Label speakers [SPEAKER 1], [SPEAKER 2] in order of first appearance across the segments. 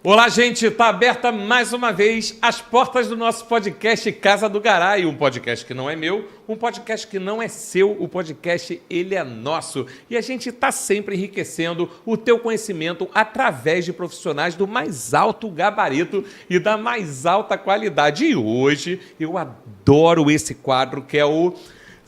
[SPEAKER 1] Olá, gente! Está aberta mais uma vez as portas do nosso podcast Casa do Garay, um podcast que não é meu, um podcast que não é seu, o podcast ele é nosso. E a gente está sempre enriquecendo o teu conhecimento através de profissionais do mais alto gabarito e da mais alta qualidade. E hoje eu adoro esse quadro que é o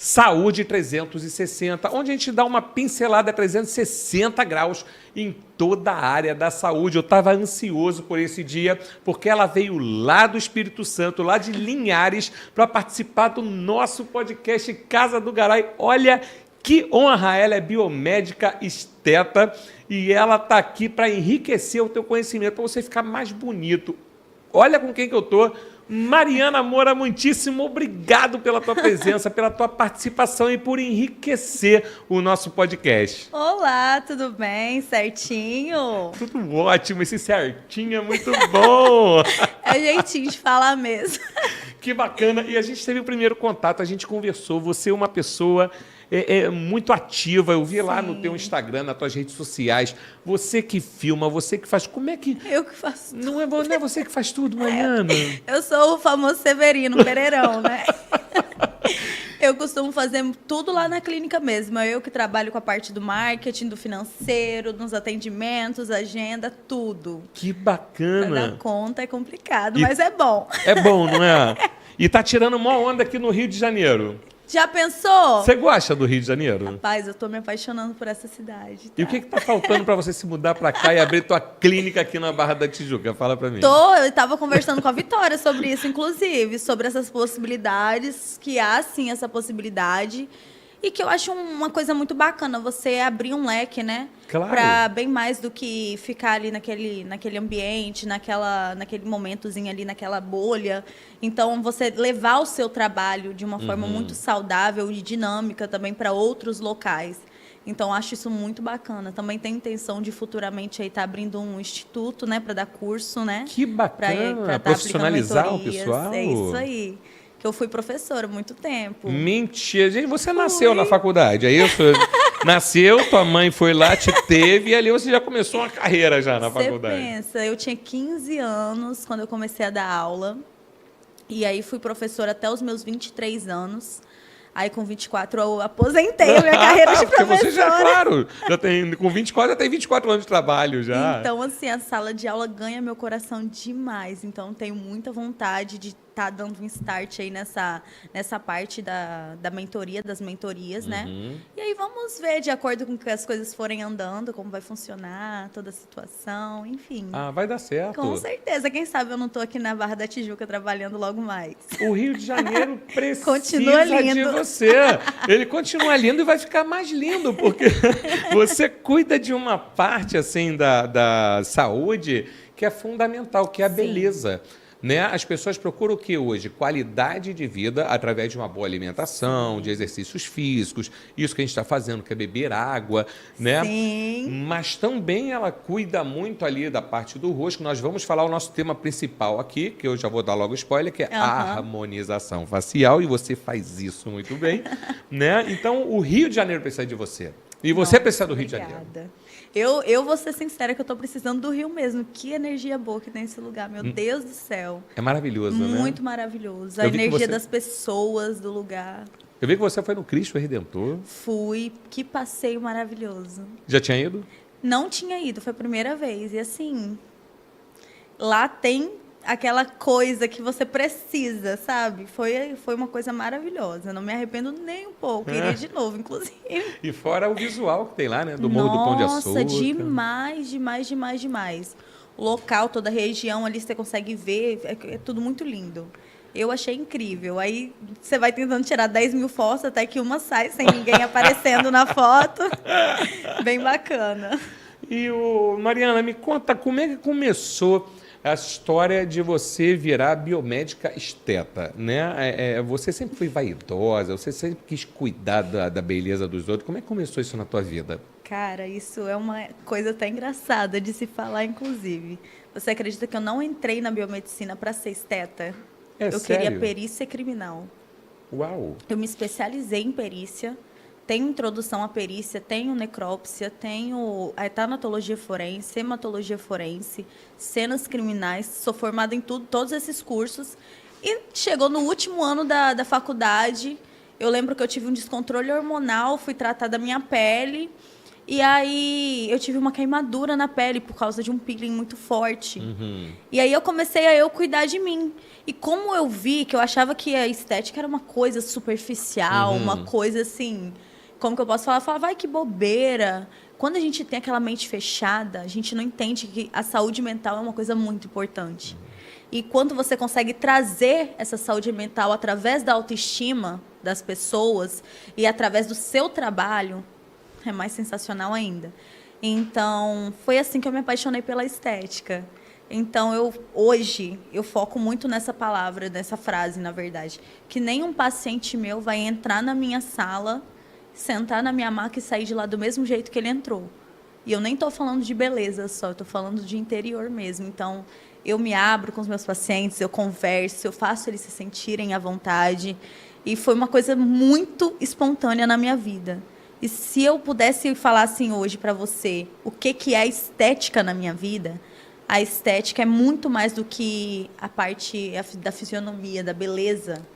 [SPEAKER 1] Saúde 360, onde a gente dá uma pincelada 360 graus em toda a área da saúde. Eu estava ansioso por esse dia, porque ela veio lá do Espírito Santo, lá de Linhares, para participar do nosso podcast Casa do Garay. Olha que honra! Ela é biomédica esteta e ela está aqui para enriquecer o teu conhecimento, para você ficar mais bonito. Olha com quem que eu estou. Mariana Moura, muitíssimo obrigado pela tua presença, pela tua participação e por enriquecer o nosso podcast.
[SPEAKER 2] Olá, tudo bem? Certinho?
[SPEAKER 1] Tudo ótimo, esse certinho é muito bom.
[SPEAKER 2] É jeitinho de falar mesmo.
[SPEAKER 1] Que bacana. E a gente teve o primeiro contato, a gente conversou. Você é uma pessoa muito ativa. Eu vi lá no teu Instagram, nas tuas redes sociais. Você que filma, você que faz. Como é que...
[SPEAKER 2] Eu que faço tudo.
[SPEAKER 1] Não é você que faz tudo, Mariana?
[SPEAKER 2] Eu sou o famoso Severino Pereirão, né? Eu costumo fazer tudo lá na clínica mesmo. Eu que trabalho com a parte do marketing, do financeiro, nos atendimentos, agenda, tudo.
[SPEAKER 1] Que bacana.
[SPEAKER 2] Pra dar conta é complicado, mas é bom.
[SPEAKER 1] É bom, não é? E tá tirando uma onda aqui no Rio de Janeiro.
[SPEAKER 2] Já pensou?
[SPEAKER 1] Você gosta do Rio de Janeiro?
[SPEAKER 2] Rapaz, eu tô me apaixonando por essa cidade. Tá?
[SPEAKER 1] E o que tá faltando para você se mudar para cá e abrir tua clínica aqui na Barra da Tijuca? Fala para mim.
[SPEAKER 2] Eu estava conversando com a Vitória sobre isso, inclusive, sobre essas possibilidades, que há sim essa possibilidade. E que eu acho uma coisa muito bacana, você abrir um leque, né?
[SPEAKER 1] Claro.
[SPEAKER 2] Para bem mais do que ficar ali naquele ambiente, naquele momentozinho ali, naquela bolha. Então, você levar o seu trabalho de uma forma muito saudável e dinâmica também para outros locais. Então, acho isso muito bacana. Também tenho intenção de futuramente estar abrindo um instituto, né? Para dar curso, né?
[SPEAKER 1] Que bacana.
[SPEAKER 2] Pra
[SPEAKER 1] Profissionalizar o pessoal.
[SPEAKER 2] É isso aí. Que eu fui professora há muito tempo.
[SPEAKER 1] Mentira. Gente, você nasceu na faculdade, é isso? Nasceu, tua mãe foi lá, te teve, e ali você já começou uma carreira já na faculdade.
[SPEAKER 2] Você pensa, eu tinha 15 anos quando eu comecei a dar aula. E aí fui professora até os meus 23 anos. Aí com 24 eu aposentei a minha carreira de
[SPEAKER 1] porque
[SPEAKER 2] professora.
[SPEAKER 1] você já, claro, com 24 já tem 24 anos de trabalho já.
[SPEAKER 2] Então, assim, a sala de aula ganha meu coração demais. Então, tenho muita vontade de estar dando um start aí nessa parte da mentoria, das mentorias, né? E aí vamos ver, de acordo com que as coisas forem andando, como vai funcionar, toda a situação, enfim.
[SPEAKER 1] Ah, vai dar certo.
[SPEAKER 2] Com certeza. Quem sabe eu não estou aqui na Barra da Tijuca trabalhando logo mais.
[SPEAKER 1] O Rio de Janeiro precisa
[SPEAKER 2] Continua lindo.
[SPEAKER 1] de você. Ele continua lindo e vai ficar mais lindo, porque você cuida de uma parte assim da saúde que é fundamental, que é a beleza. Né? As pessoas procuram o que hoje? Qualidade de vida através de uma boa alimentação, de exercícios físicos, isso que a gente está fazendo, que é beber água, né?
[SPEAKER 2] Sim.
[SPEAKER 1] Mas também ela cuida muito ali da parte do rosto. Nós vamos falar o nosso tema principal aqui, que eu já vou dar logo spoiler, que é a harmonização facial, e você faz isso muito bem, né? Então, o Rio de Janeiro precisa de você. E você precisa do Rio de Janeiro.
[SPEAKER 2] Eu vou ser sincera que eu estou precisando do Rio mesmo. Que energia boa que tem esse lugar, meu Deus do céu.
[SPEAKER 1] É maravilhoso, né?
[SPEAKER 2] Muito maravilhoso. A energia das pessoas, do lugar.
[SPEAKER 1] Eu vi que você foi no Cristo Redentor.
[SPEAKER 2] Fui. Que passeio maravilhoso.
[SPEAKER 1] Já tinha ido?
[SPEAKER 2] Não tinha ido, foi a primeira vez. E assim, lá tem aquela coisa que você precisa, sabe? Foi uma coisa maravilhosa. Não me arrependo nem um pouco. Iria de novo, inclusive.
[SPEAKER 1] E fora o visual que tem lá, né? Do Morro do Pão de Açúcar.
[SPEAKER 2] Nossa, demais, demais, demais, demais. O local, toda a região ali, você consegue ver. É tudo muito lindo. Eu achei incrível. Aí você vai tentando tirar 10 mil fotos, até que uma sai sem ninguém aparecendo na foto. Bem bacana.
[SPEAKER 1] E, Mariana, me conta como é que começou a história de você virar biomédica esteta, né? Você sempre foi vaidosa, você sempre quis cuidar da beleza dos outros. Como é que começou isso na tua vida?
[SPEAKER 2] Cara, isso é uma coisa até engraçada de se falar, inclusive. Você acredita que eu não entrei na biomedicina para ser esteta? Eu
[SPEAKER 1] sério?
[SPEAKER 2] queria perícia criminal.
[SPEAKER 1] Uau!
[SPEAKER 2] Eu me especializei em perícia, tenho introdução à perícia, tenho necrópsia, tenho a tanatologia forense, hematologia forense, cenas criminais, sou formada em tudo, todos esses cursos. E chegou no último ano da faculdade, eu lembro que eu tive um descontrole hormonal, fui tratar da minha pele, e aí eu tive uma queimadura na pele por causa de um peeling muito forte. E aí eu comecei a eu cuidar de mim. E como eu vi que eu achava que a estética era uma coisa superficial, uma coisa assim... Como que eu posso falar? Falar, vai, que bobeira. Quando a gente tem aquela mente fechada, a gente não entende que a saúde mental é uma coisa muito importante. E quando você consegue trazer essa saúde mental através da autoestima das pessoas e através do seu trabalho, é mais sensacional ainda. Então, foi assim que eu me apaixonei pela estética. Então, hoje, eu foco muito nessa palavra, nessa frase, na verdade. Que nenhum paciente meu vai entrar na minha sala, sentar na minha maca e sair de lá do mesmo jeito que ele entrou. E eu nem estou falando de beleza só, eu estou falando de interior mesmo. Então, eu me abro com os meus pacientes, eu converso, eu faço eles se sentirem à vontade. E foi uma coisa muito espontânea na minha vida. E se eu pudesse falar assim hoje para você o que é a estética na minha vida, a estética é muito mais do que a parte da fisionomia, da beleza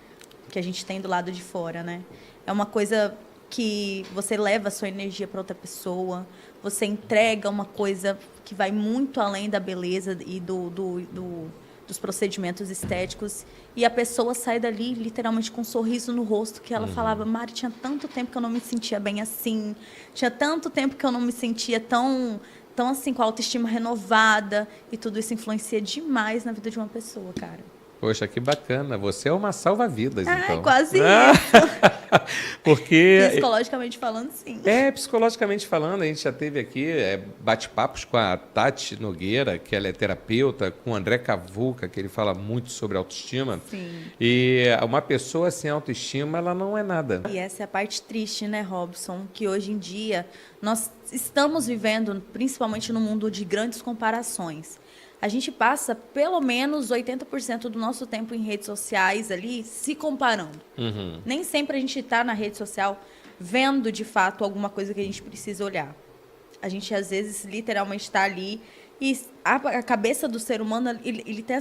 [SPEAKER 2] que a gente tem do lado de fora, né? É uma coisa que você leva a sua energia para outra pessoa, você entrega uma coisa que vai muito além da beleza e dos procedimentos estéticos, e a pessoa sai dali literalmente com um sorriso no rosto, que ela falava, Mari, tinha tanto tempo que eu não me sentia bem assim, tinha tanto tempo que eu não me sentia tão assim, com a autoestima renovada, e tudo isso influencia demais na vida de uma pessoa, cara.
[SPEAKER 1] Poxa, que bacana. Você é uma salva-vidas, então.
[SPEAKER 2] Quase isso.
[SPEAKER 1] Porque...
[SPEAKER 2] Psicologicamente falando, sim.
[SPEAKER 1] Psicologicamente falando, a gente já teve aqui bate-papos com a Tati Nogueira, que ela é terapeuta, com o André Cavuca, que ele fala muito sobre autoestima.
[SPEAKER 2] Sim.
[SPEAKER 1] E uma pessoa sem autoestima, ela não é nada.
[SPEAKER 2] E essa é a parte triste, né, Robson? Que hoje em dia nós estamos vivendo, principalmente no mundo de grandes comparações. A gente passa pelo menos 80% do nosso tempo em redes sociais ali se comparando. Nem sempre a gente está na rede social vendo de fato alguma coisa que a gente precisa olhar. A gente às vezes literalmente está ali e a cabeça do ser humano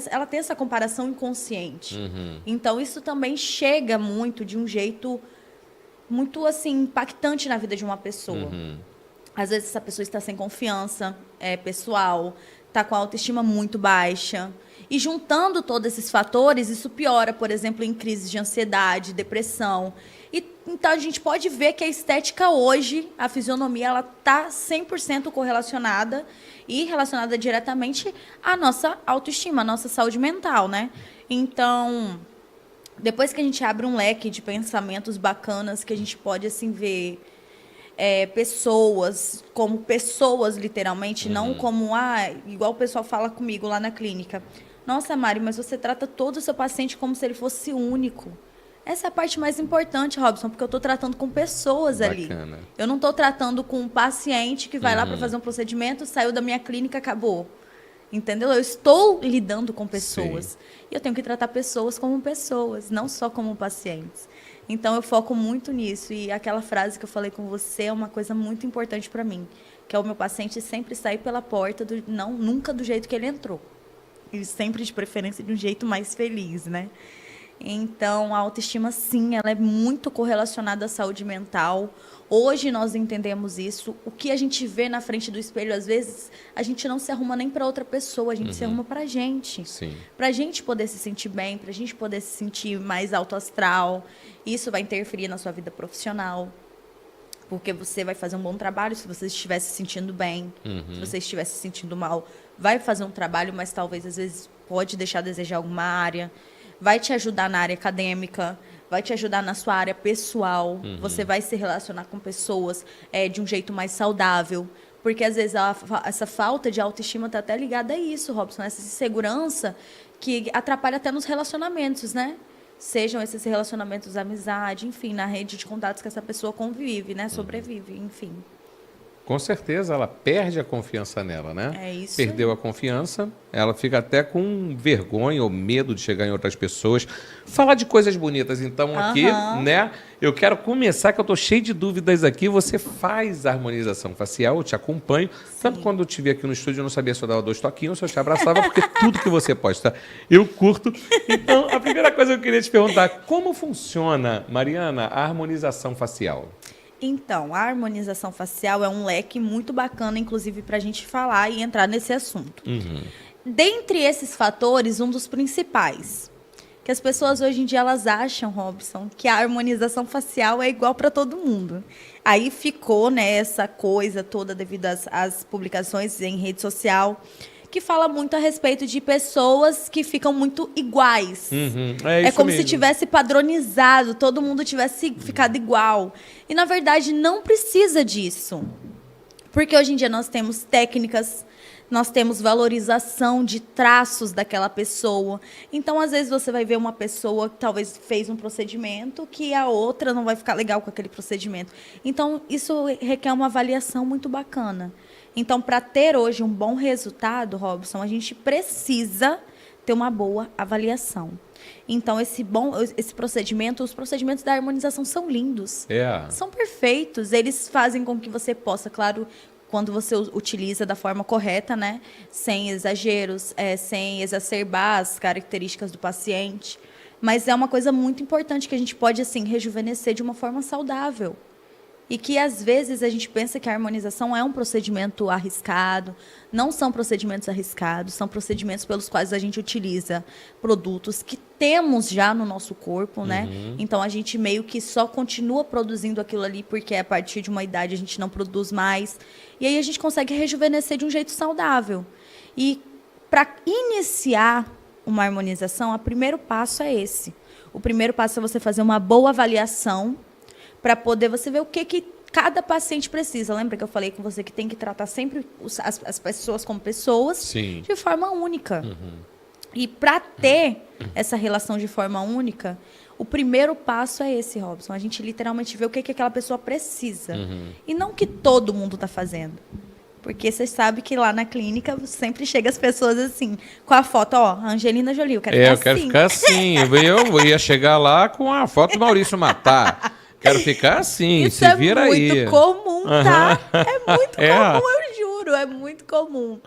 [SPEAKER 2] ela tem essa comparação inconsciente. Então isso também chega muito de um jeito muito assim impactante na vida de uma pessoa. Às vezes essa pessoa está sem confiança pessoal, está com a autoestima muito baixa. E juntando todos esses fatores, isso piora, por exemplo, em crises de ansiedade, depressão. Então, a gente pode ver que a estética hoje, a fisionomia, ela está 100% correlacionada e relacionada diretamente à nossa autoestima, à nossa saúde mental, né? Então, depois que a gente abre um leque de pensamentos bacanas, que a gente pode, assim, ver... pessoas, como pessoas, literalmente, não como, igual o pessoal fala comigo lá na clínica. Nossa, Mari, mas você trata todo o seu paciente como se ele fosse único. Essa é a parte mais importante, Robson, porque eu estou tratando com pessoas
[SPEAKER 1] Bacana.
[SPEAKER 2] ali. Eu não estou tratando com um paciente que vai lá para fazer um procedimento, saiu da minha clínica, acabou. Entendeu? Eu estou lidando com pessoas.
[SPEAKER 1] Sim.
[SPEAKER 2] E eu tenho que tratar pessoas como pessoas, não só como pacientes. Então, eu foco muito nisso. E aquela frase que eu falei com você é uma coisa muito importante para mim, que é o meu paciente sempre sair pela porta, nunca do jeito que ele entrou. E sempre, de preferência, de um jeito mais feliz, né? Então, a autoestima, sim, ela é muito correlacionada à saúde mental. Hoje nós entendemos isso. O que a gente vê na frente do espelho, às vezes, a gente não se arruma nem para outra pessoa, a gente se arruma para a gente. Para a gente poder se sentir bem, para a gente poder se sentir mais alto astral. Isso vai interferir na sua vida profissional. Porque você vai fazer um bom trabalho se você estiver se sentindo bem. Se você estiver se sentindo mal, vai fazer um trabalho, mas talvez, às vezes, pode deixar a desejar alguma área. Vai te ajudar na área acadêmica, vai te ajudar na sua área pessoal. Você vai se relacionar com pessoas de um jeito mais saudável. Porque, às vezes, essa falta de autoestima está até ligada a isso, Robson. Essa insegurança que atrapalha até nos relacionamentos, né? Sejam esses relacionamentos, amizade, enfim, na rede de contatos que essa pessoa convive, né? Sobrevive, enfim.
[SPEAKER 1] Com certeza, ela perde a confiança nela, né?
[SPEAKER 2] É isso
[SPEAKER 1] Perdeu a confiança, ela fica até com vergonha ou medo de chegar em outras pessoas. Falar de coisas bonitas, então, aqui, né? Eu quero começar, que eu tô cheio de dúvidas aqui. Você faz harmonização facial, eu te acompanho. Tanto quando eu te vi aqui no estúdio, eu não sabia se eu dava 2 toquinhos, se eu te abraçava, porque tudo que você posta, eu curto. Então, a primeira coisa que eu queria te perguntar, como funciona, Mariana, a harmonização facial?
[SPEAKER 2] Então, a harmonização facial é um leque muito bacana, inclusive, para a gente falar e entrar nesse assunto. Dentre esses fatores, um dos principais, que as pessoas hoje em dia elas acham, Robson, que a harmonização facial é igual para todo mundo. Aí ficou, né, essa coisa toda devido às publicações em rede social, que fala muito a respeito de pessoas que ficam muito iguais.
[SPEAKER 1] É isso
[SPEAKER 2] como
[SPEAKER 1] mesmo.
[SPEAKER 2] se tivesse padronizado, todo mundo tivesse ficado igual. E, na verdade, não precisa disso. Porque hoje em dia nós temos técnicas, nós temos valorização de traços daquela pessoa. Então, às vezes, você vai ver uma pessoa que talvez fez um procedimento que a outra não vai ficar legal com aquele procedimento. Então, isso requer uma avaliação muito bacana. Então, para ter hoje um bom resultado, Robson, a gente precisa ter uma boa avaliação. Então, esse procedimento, os procedimentos da harmonização são lindos. São perfeitos. Eles fazem com que você possa, claro, quando você utiliza da forma correta, né? Sem exageros, sem exacerbar as características do paciente. Mas é uma coisa muito importante que a gente pode, assim, rejuvenescer de uma forma saudável. E que, às vezes, a gente pensa que a harmonização é um procedimento arriscado. Não são procedimentos arriscados, são procedimentos pelos quais a gente utiliza produtos que temos já no nosso corpo, né? Então, a gente meio que só continua produzindo aquilo ali porque a partir de uma idade a gente não produz mais. E aí a gente consegue rejuvenescer de um jeito saudável. E para iniciar uma harmonização, o primeiro passo é esse. O primeiro passo é você fazer uma boa avaliação para poder você ver o que cada paciente precisa. Lembra que eu falei com você que tem que tratar sempre as pessoas como pessoas.
[SPEAKER 1] Sim.
[SPEAKER 2] De forma única. E para ter essa relação de forma única, o primeiro passo é esse, Robson. A gente literalmente vê o que aquela pessoa precisa. E não o que todo mundo está fazendo. Porque você sabe que lá na clínica sempre chega as pessoas assim, com a foto, ó, Angelina Jolie, eu quero ficar assim.
[SPEAKER 1] Eu quero ficar assim. Eu ia chegar lá com a foto do Maurício Matar. Quero ficar assim,
[SPEAKER 2] isso
[SPEAKER 1] se vira aí.
[SPEAKER 2] Isso é muito comum, tá? É muito comum, eu juro, é muito comum.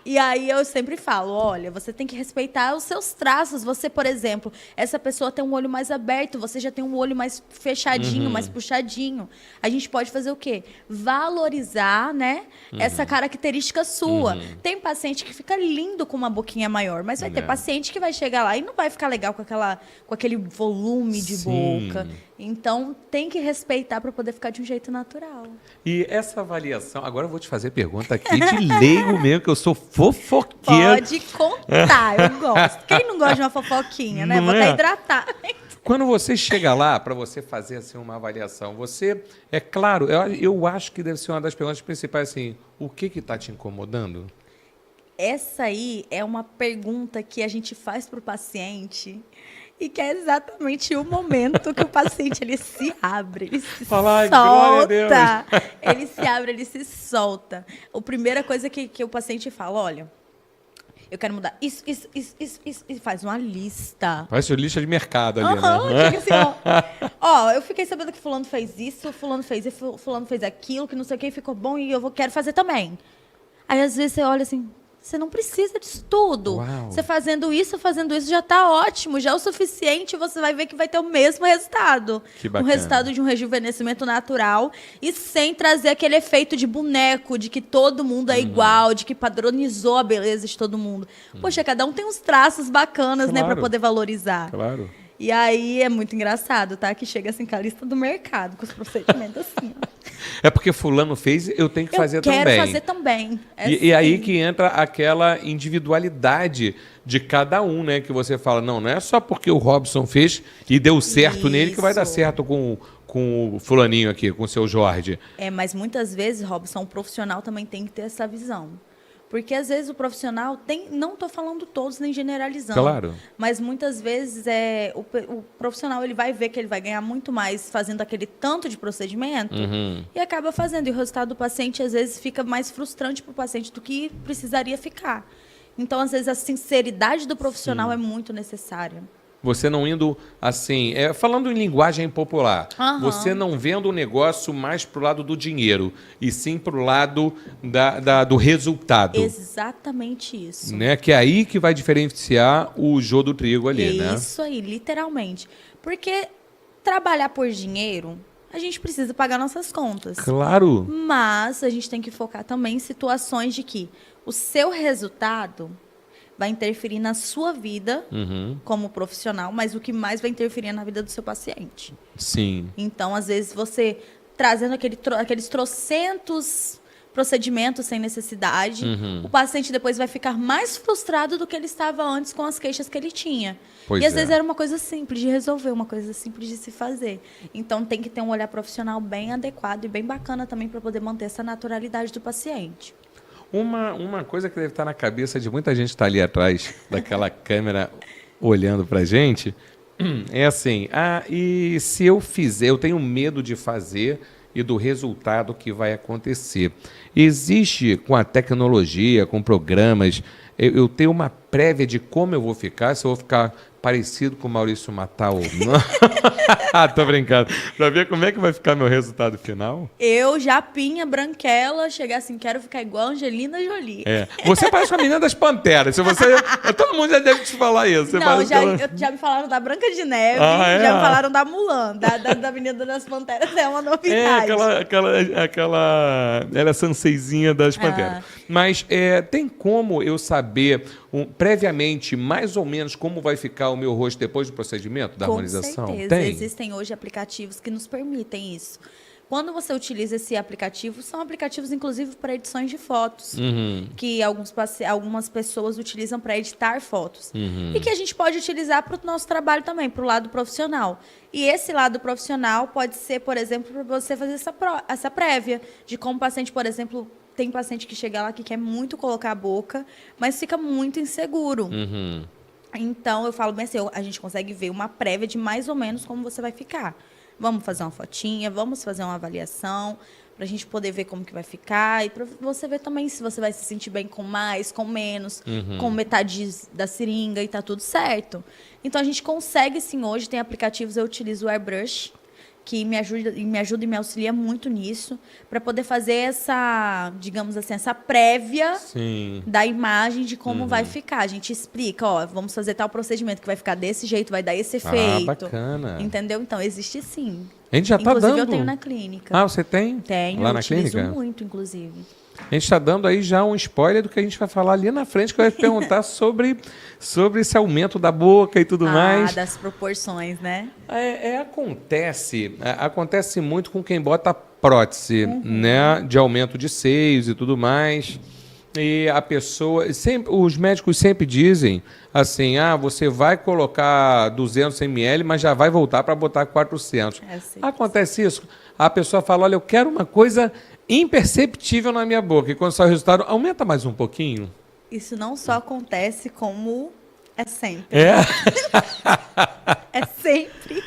[SPEAKER 2] E aí eu sempre falo, olha, você tem que respeitar os seus traços. Você, por exemplo, essa pessoa tem um olho mais aberto, você já tem um olho mais fechadinho, mais puxadinho. A gente pode fazer o quê? Valorizar, né, essa característica sua. Tem paciente que fica lindo com uma boquinha maior, mas vai ter paciente que vai chegar lá e não vai ficar legal com aquele volume de boca. Então, tem que respeitar para poder ficar de um jeito natural.
[SPEAKER 1] E essa avaliação, agora eu vou te fazer pergunta aqui de leigo mesmo, que eu sou fofoqueiro.
[SPEAKER 2] Pode contar, eu gosto. Quem não gosta de uma fofoquinha, né? Vou até hidratar.
[SPEAKER 1] Quando você chega lá para você fazer assim, uma avaliação, você, é claro, eu acho que deve ser uma das perguntas principais, assim, o que está te incomodando?
[SPEAKER 2] Essa aí é uma pergunta que a gente faz para o paciente e que é exatamente o momento que o paciente ele se abre, ele se solta.
[SPEAKER 1] Glória a Deus.
[SPEAKER 2] Ele se abre, ele se solta. A primeira coisa que o paciente fala, olha, eu quero mudar isso, e faz uma lista.
[SPEAKER 1] Faz uma lista de mercado ali, né?
[SPEAKER 2] Chega assim, ó, eu fiquei sabendo que fulano fez isso, fulano fez isso, fulano fez aquilo, que não sei o que, ficou bom e quero fazer também. Aí, às vezes, você olha assim, você não precisa disso tudo.
[SPEAKER 1] Uau.
[SPEAKER 2] Você fazendo isso já está ótimo, já é o suficiente, você vai ver que vai ter o mesmo resultado.
[SPEAKER 1] Que bacana.
[SPEAKER 2] Um resultado de um rejuvenescimento natural e sem trazer aquele efeito de boneco, de que todo mundo é igual, de que padronizou a beleza de todo mundo. Poxa, cada um tem uns traços bacanas, né, para poder valorizar.
[SPEAKER 1] Claro.
[SPEAKER 2] E aí é muito engraçado, tá? Que chega assim com a lista do mercado, com os procedimentos assim, ó.
[SPEAKER 1] É porque fulano fez, eu tenho que fazer também.
[SPEAKER 2] Eu quero fazer também.
[SPEAKER 1] E aí que entra aquela individualidade de cada um, né? Que você fala, não é só porque o Robson fez e deu certo nele que vai dar certo com o fulaninho aqui, com o seu Jorge.
[SPEAKER 2] Mas muitas vezes, Robson, um profissional também tem que ter essa visão. Porque às vezes o profissional tem, não estou falando todos nem generalizando,
[SPEAKER 1] Claro.
[SPEAKER 2] mas muitas vezes o profissional ele vai ver que ele vai ganhar muito mais fazendo aquele tanto de procedimento e acaba fazendo. E o resultado do paciente às vezes fica mais frustrante para o paciente do que precisaria ficar. Então, às vezes, a sinceridade do profissional é muito necessária.
[SPEAKER 1] Você não indo assim, falando em linguagem popular, você não vendo o negócio mais pro lado do dinheiro, e sim pro lado do resultado.
[SPEAKER 2] Exatamente isso.
[SPEAKER 1] Né? Que é aí que vai diferenciar o joio do trigo ali, né?
[SPEAKER 2] Isso aí, literalmente. Porque trabalhar por dinheiro, a gente precisa pagar nossas contas.
[SPEAKER 1] Claro.
[SPEAKER 2] Mas a gente tem que focar também em situações de que o seu resultado vai interferir na sua vida como profissional, mas o que mais vai interferir é na vida do seu paciente.
[SPEAKER 1] Sim.
[SPEAKER 2] Então, às vezes, você trazendo aqueles trocentos procedimentos sem necessidade, o paciente depois vai ficar mais frustrado do que ele estava antes com as queixas que ele tinha.
[SPEAKER 1] Pois
[SPEAKER 2] e às vezes era uma coisa simples de resolver, uma coisa simples de se fazer. Então, tem que ter um olhar profissional bem adequado e bem bacana também para poder manter essa naturalidade do paciente.
[SPEAKER 1] Uma coisa que deve estar na cabeça de muita gente que está ali atrás daquela câmera olhando para a gente é assim, e se eu fizer, eu tenho medo de fazer e do resultado que vai acontecer. Existe com a tecnologia, com programas, eu tenho uma prévia de como eu vou ficar, se eu vou ficar parecido com o Maurício Matar ou não. Tô brincando. Para ver como é que vai ficar meu resultado final?
[SPEAKER 2] Eu, Japinha, branquela, chegar assim, quero ficar igual a Angelina Jolie.
[SPEAKER 1] Você parece uma menina das Panteras. Se você, todo mundo já deve te falar isso. Você
[SPEAKER 2] Não, já me falaram da Branca de Neve, já me falaram da Mulan, da Menina das Panteras, é uma novidade.
[SPEAKER 1] Ela é a Sanseizinha das Panteras. Mas tem como eu saber previamente, mais ou menos, como vai ficar o meu rosto depois do procedimento da harmonização?
[SPEAKER 2] Com certeza. Existem hoje aplicativos que nos permitem isso. Quando você utiliza esse aplicativo, são aplicativos, inclusive, para edições de fotos, que algumas pessoas utilizam para editar fotos. E que a gente pode utilizar para o nosso trabalho também, para o lado profissional. E esse lado profissional pode ser, por exemplo, para você fazer essa prévia de como o paciente, por exemplo, tem paciente que chega lá que quer muito colocar a boca, mas fica muito inseguro. Então, eu falo bem assim, a gente consegue ver uma prévia de mais ou menos como você vai ficar. Vamos fazer uma fotinha, vamos fazer uma avaliação, para a gente poder ver como que vai ficar e para você ver também se você vai se sentir bem com mais, com menos, com metade da seringa e tá tudo certo. Então, a gente consegue sim hoje, tem aplicativos, eu utilizo o Airbrush, que me ajuda e me auxilia muito nisso, para poder fazer essa, digamos assim, essa prévia da imagem de como vai ficar. A gente explica, vamos fazer tal procedimento que vai ficar desse jeito, vai dar esse efeito.
[SPEAKER 1] Bacana.
[SPEAKER 2] Entendeu? Então, existe sim.
[SPEAKER 1] A gente já está dando...
[SPEAKER 2] Inclusive, eu tenho na clínica.
[SPEAKER 1] Você tem?
[SPEAKER 2] Tenho,
[SPEAKER 1] lá
[SPEAKER 2] eu
[SPEAKER 1] na
[SPEAKER 2] utilizo
[SPEAKER 1] clínica?
[SPEAKER 2] muito, inclusive.
[SPEAKER 1] A gente está dando aí já um spoiler do que a gente vai falar ali na frente, que eu vai perguntar sobre esse aumento da boca e tudo mais.
[SPEAKER 2] Das proporções, né?
[SPEAKER 1] Acontece muito com quem bota prótese, né? De aumento de seios e tudo mais. E a pessoa... os médicos sempre dizem assim, você vai colocar 200 ml, mas já vai voltar para botar 400. Acontece isso. A pessoa fala, olha, eu quero uma coisa imperceptível na minha boca. E quando sai o resultado, aumenta mais um pouquinho.
[SPEAKER 2] Isso não só acontece, como é sempre. É sempre.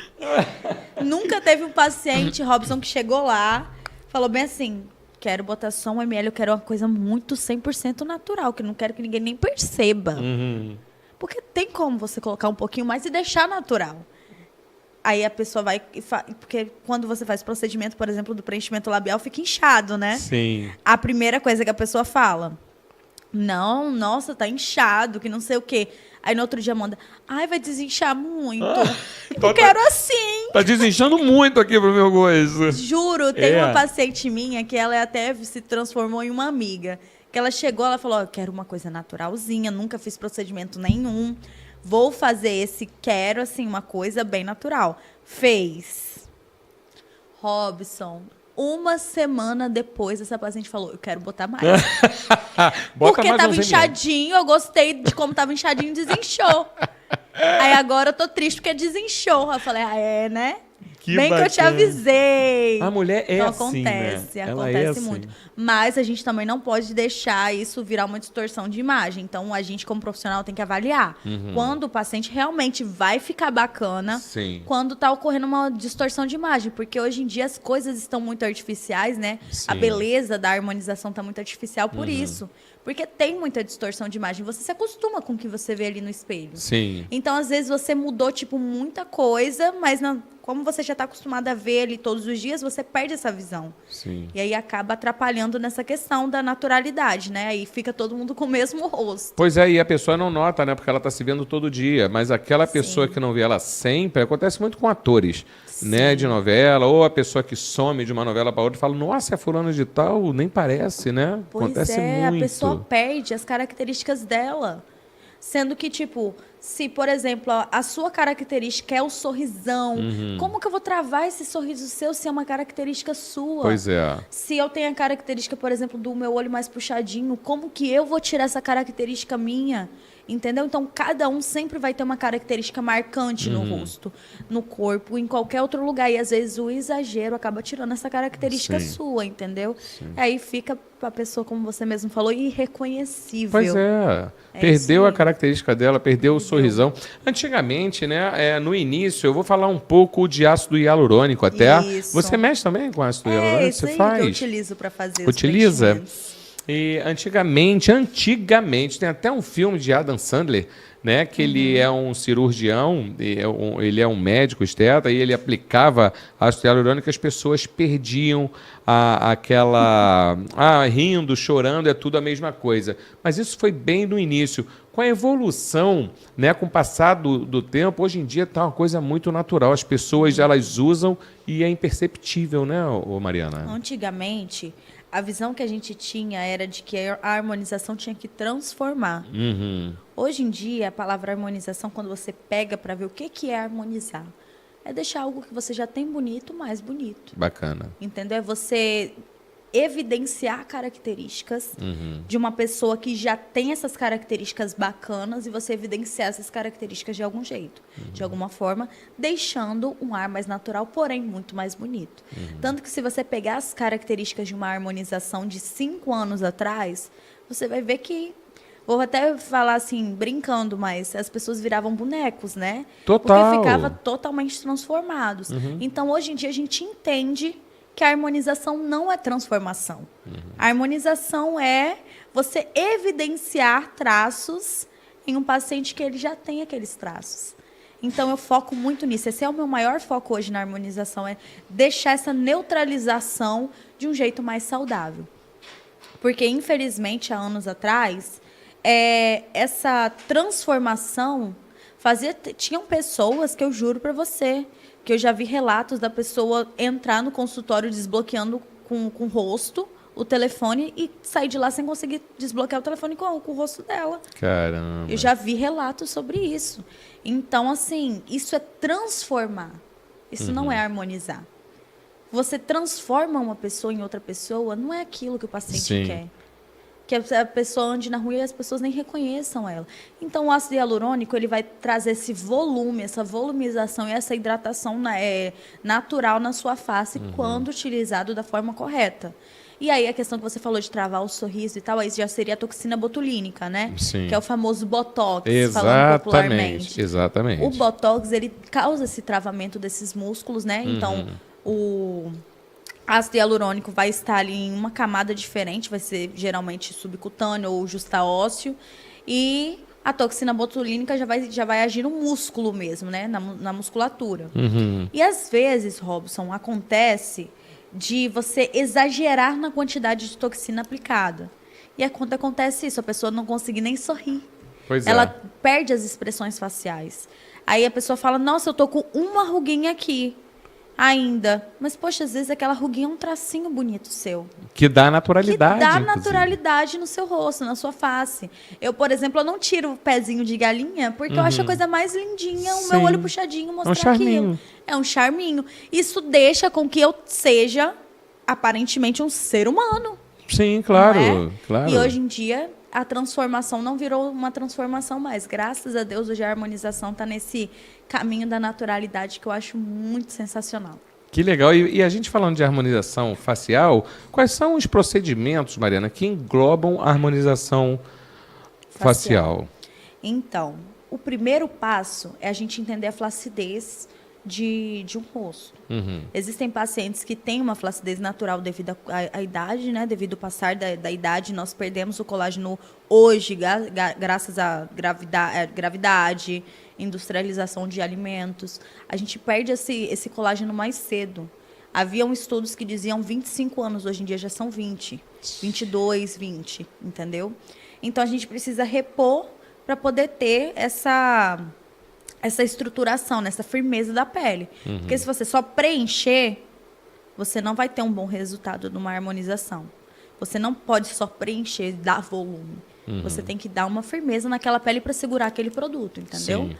[SPEAKER 2] Nunca teve um paciente, Robson, que chegou lá, falou bem assim, quero botar só 1 ml, eu quero uma coisa muito 100% natural, que não quero que ninguém nem perceba. Porque tem como você colocar um pouquinho mais e deixar natural. Aí a pessoa vai... Porque quando você faz procedimento, por exemplo, do preenchimento labial, fica inchado, né?
[SPEAKER 1] Sim.
[SPEAKER 2] A primeira coisa que a pessoa fala, não, nossa, tá inchado, que não sei o quê. Aí no outro dia manda, vai desinchar muito. Eu quero assim.
[SPEAKER 1] Tá desinchando muito aqui pro meu gosto.
[SPEAKER 2] Juro, tem uma paciente minha que ela até se transformou em uma amiga. Que ela chegou, ela falou, eu quero uma coisa naturalzinha, nunca fiz procedimento nenhum. Vou fazer quero, assim, uma coisa bem natural. Fez. Robson, 1 semana depois, essa paciente falou, eu quero botar mais. Porque mais tava inchadinho, eu gostei de como tava inchadinho, desinchou. Aí agora eu tô triste porque desinchou. Eu falei, né?
[SPEAKER 1] Que
[SPEAKER 2] Bem que eu te
[SPEAKER 1] bacana.
[SPEAKER 2] avisei.
[SPEAKER 1] A mulher é
[SPEAKER 2] Então
[SPEAKER 1] assim,
[SPEAKER 2] acontece,
[SPEAKER 1] né? Ela
[SPEAKER 2] acontece
[SPEAKER 1] é assim.
[SPEAKER 2] muito. Mas a gente também não pode deixar isso virar uma distorção de imagem. Então a gente, como profissional, tem que avaliar quando o paciente realmente vai ficar bacana,
[SPEAKER 1] Sim.
[SPEAKER 2] quando tá ocorrendo uma distorção de imagem. Porque hoje em dia as coisas estão muito artificiais, né?
[SPEAKER 1] Sim.
[SPEAKER 2] A beleza da harmonização tá muito artificial por isso. Porque tem muita distorção de imagem. Você se acostuma com o que você vê ali no espelho.
[SPEAKER 1] Sim.
[SPEAKER 2] Então, às vezes, você mudou, tipo, muita coisa, mas como você já está acostumado a ver ele todos os dias, você perde essa visão.
[SPEAKER 1] Sim.
[SPEAKER 2] E aí acaba atrapalhando nessa questão da naturalidade, né? Aí fica todo mundo com o mesmo rosto.
[SPEAKER 1] Pois é, e a pessoa não nota, né? Porque ela está se vendo todo dia. Mas aquela pessoa que não vê ela sempre, acontece muito com atores, né? De novela, ou a pessoa que some de uma novela para outra e fala, nossa, é fulano de tal, nem parece, né?
[SPEAKER 2] Pois
[SPEAKER 1] Acontece
[SPEAKER 2] é,
[SPEAKER 1] muito.
[SPEAKER 2] a pessoa perde as características dela. Sendo que, tipo, se, por exemplo, a sua característica é o sorrisão, como que eu vou travar esse sorriso seu se é uma característica sua?
[SPEAKER 1] Pois é.
[SPEAKER 2] Se eu tenho a característica, por exemplo, do meu olho mais puxadinho, como que eu vou tirar essa característica minha? Entendeu? Então, cada um sempre vai ter uma característica marcante no rosto, no corpo, em qualquer outro lugar. E, às vezes, o exagero acaba tirando essa característica
[SPEAKER 1] Sim.
[SPEAKER 2] sua, entendeu? Aí fica a pessoa, como você mesmo falou, irreconhecível.
[SPEAKER 1] Pois é.
[SPEAKER 2] É
[SPEAKER 1] Perdeu
[SPEAKER 2] isso
[SPEAKER 1] a
[SPEAKER 2] aí.
[SPEAKER 1] característica dela, perdeu o sorrisão. Antigamente, né, no início, eu vou falar um pouco de ácido hialurônico até.
[SPEAKER 2] Isso.
[SPEAKER 1] Você mexe também com ácido hialurônico?
[SPEAKER 2] É isso
[SPEAKER 1] Você
[SPEAKER 2] aí
[SPEAKER 1] faz?
[SPEAKER 2] que eu utilizo para fazer
[SPEAKER 1] Utiliza?
[SPEAKER 2] os preenchimentos.
[SPEAKER 1] E antigamente, tem até um filme de Adam Sandler, né, que ele é um cirurgião, ele é um médico esteta, e ele aplicava ácido hialurônico e as pessoas perdiam rindo, chorando, é tudo a mesma coisa. Mas isso foi bem no início. Com a evolução, né, com o passar do tempo, hoje em dia está uma coisa muito natural. As pessoas, elas usam e é imperceptível, né, Mariana?
[SPEAKER 2] Antigamente, a visão que a gente tinha era de que a harmonização tinha que transformar. Hoje em dia, a palavra harmonização, quando você pega para ver o que é harmonizar, é deixar algo que você já tem bonito mais bonito.
[SPEAKER 1] Bacana.
[SPEAKER 2] Entendeu? É você evidenciar características de uma pessoa que já tem essas características bacanas e você evidenciar essas características de algum jeito, de alguma forma, deixando um ar mais natural, porém muito mais bonito. Tanto que se você pegar as características de uma harmonização de 5 anos atrás, você vai ver que, vou até falar assim, brincando, mas as pessoas viravam bonecos, né?
[SPEAKER 1] Total.
[SPEAKER 2] Porque ficava totalmente transformados. Então, hoje em dia, a gente entende que a harmonização não é transformação. A harmonização é você evidenciar traços em um paciente que ele já tem aqueles traços. Então, eu foco muito nisso. Esse é o meu maior foco hoje na harmonização, é deixar essa neutralização de um jeito mais saudável. Porque, infelizmente, há anos atrás, essa transformação tinham pessoas que eu juro para você, que eu já vi relatos da pessoa entrar no consultório desbloqueando com o rosto o telefone e sair de lá sem conseguir desbloquear o telefone com o rosto dela.
[SPEAKER 1] Caramba.
[SPEAKER 2] Eu já vi relatos sobre isso. Então, assim, isso é transformar. Isso não é harmonizar. Você transforma uma pessoa em outra pessoa, não é aquilo que o paciente
[SPEAKER 1] Sim.
[SPEAKER 2] quer. Que a pessoa ande na rua e as pessoas nem reconheçam ela. Então, o ácido hialurônico, ele vai trazer esse volume, essa volumização e essa hidratação natural na sua face quando utilizado da forma correta. E aí, a questão que você falou de travar o sorriso e tal, aí já seria a toxina botulínica, né?
[SPEAKER 1] Sim.
[SPEAKER 2] Que é o famoso Botox, falando popularmente.
[SPEAKER 1] Exatamente.
[SPEAKER 2] O Botox, ele causa esse travamento desses músculos, né? Então, o ácido hialurônico vai estar ali em uma camada diferente, vai ser geralmente subcutâneo ou justaósseo. E a toxina botulínica já vai agir no músculo mesmo, né? Na musculatura. E às vezes, Robson, acontece de você exagerar na quantidade de toxina aplicada. E quando acontece isso, a pessoa não consegue nem sorrir.
[SPEAKER 1] Pois
[SPEAKER 2] Ela
[SPEAKER 1] é.
[SPEAKER 2] perde as expressões faciais. Aí a pessoa fala, nossa, eu tô com uma ruguinha aqui ainda. Mas, poxa, às vezes aquela ruguinha é um tracinho bonito seu.
[SPEAKER 1] Que dá
[SPEAKER 2] Que
[SPEAKER 1] naturalidade.
[SPEAKER 2] dá
[SPEAKER 1] inclusive.
[SPEAKER 2] naturalidade no seu rosto, na sua face. Eu, por exemplo, eu não tiro o pezinho de galinha porque eu acho a coisa mais lindinha o meu
[SPEAKER 1] Sim.
[SPEAKER 2] olho puxadinho mostrar
[SPEAKER 1] charminho.
[SPEAKER 2] aquilo. É um charminho. Isso deixa com que eu seja, aparentemente, um ser humano.
[SPEAKER 1] Sim, claro.
[SPEAKER 2] Não é?
[SPEAKER 1] Claro.
[SPEAKER 2] E hoje em dia, a transformação não virou uma transformação mais. Graças a Deus, hoje a harmonização está nesse caminho da naturalidade que eu acho muito sensacional.
[SPEAKER 1] Que legal. E a gente falando de harmonização facial, quais são os procedimentos, Mariana, que englobam a harmonização facial?
[SPEAKER 2] Então, o primeiro passo é a gente entender a flacidez de um rosto. Existem pacientes que têm uma flacidez natural devido à idade, né? Devido ao passar da idade, nós perdemos o colágeno hoje, graças à gravidade, industrialização de alimentos. A gente perde esse colágeno mais cedo. Haviam estudos que diziam 25 anos, hoje em dia já são 20, 22, 20, entendeu? Então, a gente precisa repor para poder ter essa estruturação, essa firmeza da pele. Porque se você só preencher, você não vai ter um bom resultado numa harmonização. Você não pode só preencher e dar volume. Você tem que dar uma firmeza naquela pele para segurar aquele produto, entendeu?
[SPEAKER 1] Sim.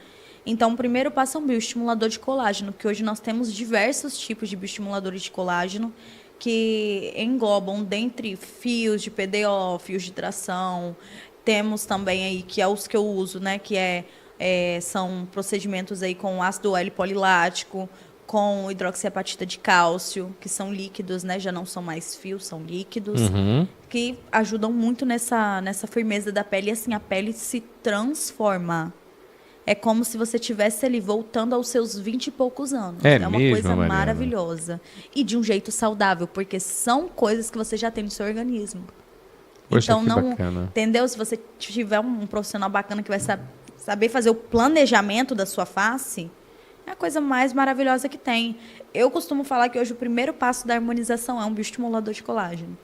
[SPEAKER 2] Então, o primeiro passo é um bioestimulador de colágeno, que hoje nós temos diversos tipos de bioestimuladores de colágeno que englobam dentre fios de PDO, fios de tração. Temos também aí, que é os que eu uso, né, que são procedimentos aí com ácido L-polilático, com hidroxiapatita de cálcio, que são líquidos, né? Já não são mais fios, são líquidos, que ajudam muito nessa firmeza da pele. E assim, a pele se transforma. É como se você estivesse ali voltando aos seus 20 e poucos anos. É uma
[SPEAKER 1] mesmo,
[SPEAKER 2] coisa
[SPEAKER 1] Mariana?
[SPEAKER 2] maravilhosa. E de um jeito saudável, porque são coisas que você já tem no seu organismo.
[SPEAKER 1] Poxa,
[SPEAKER 2] Então,
[SPEAKER 1] que
[SPEAKER 2] não,
[SPEAKER 1] bacana.
[SPEAKER 2] entendeu? Se você tiver um profissional bacana que vai saber fazer o planejamento da sua face, é a coisa mais maravilhosa que tem. Eu costumo falar que hoje o primeiro passo da harmonização é um bioestimulador de colágeno.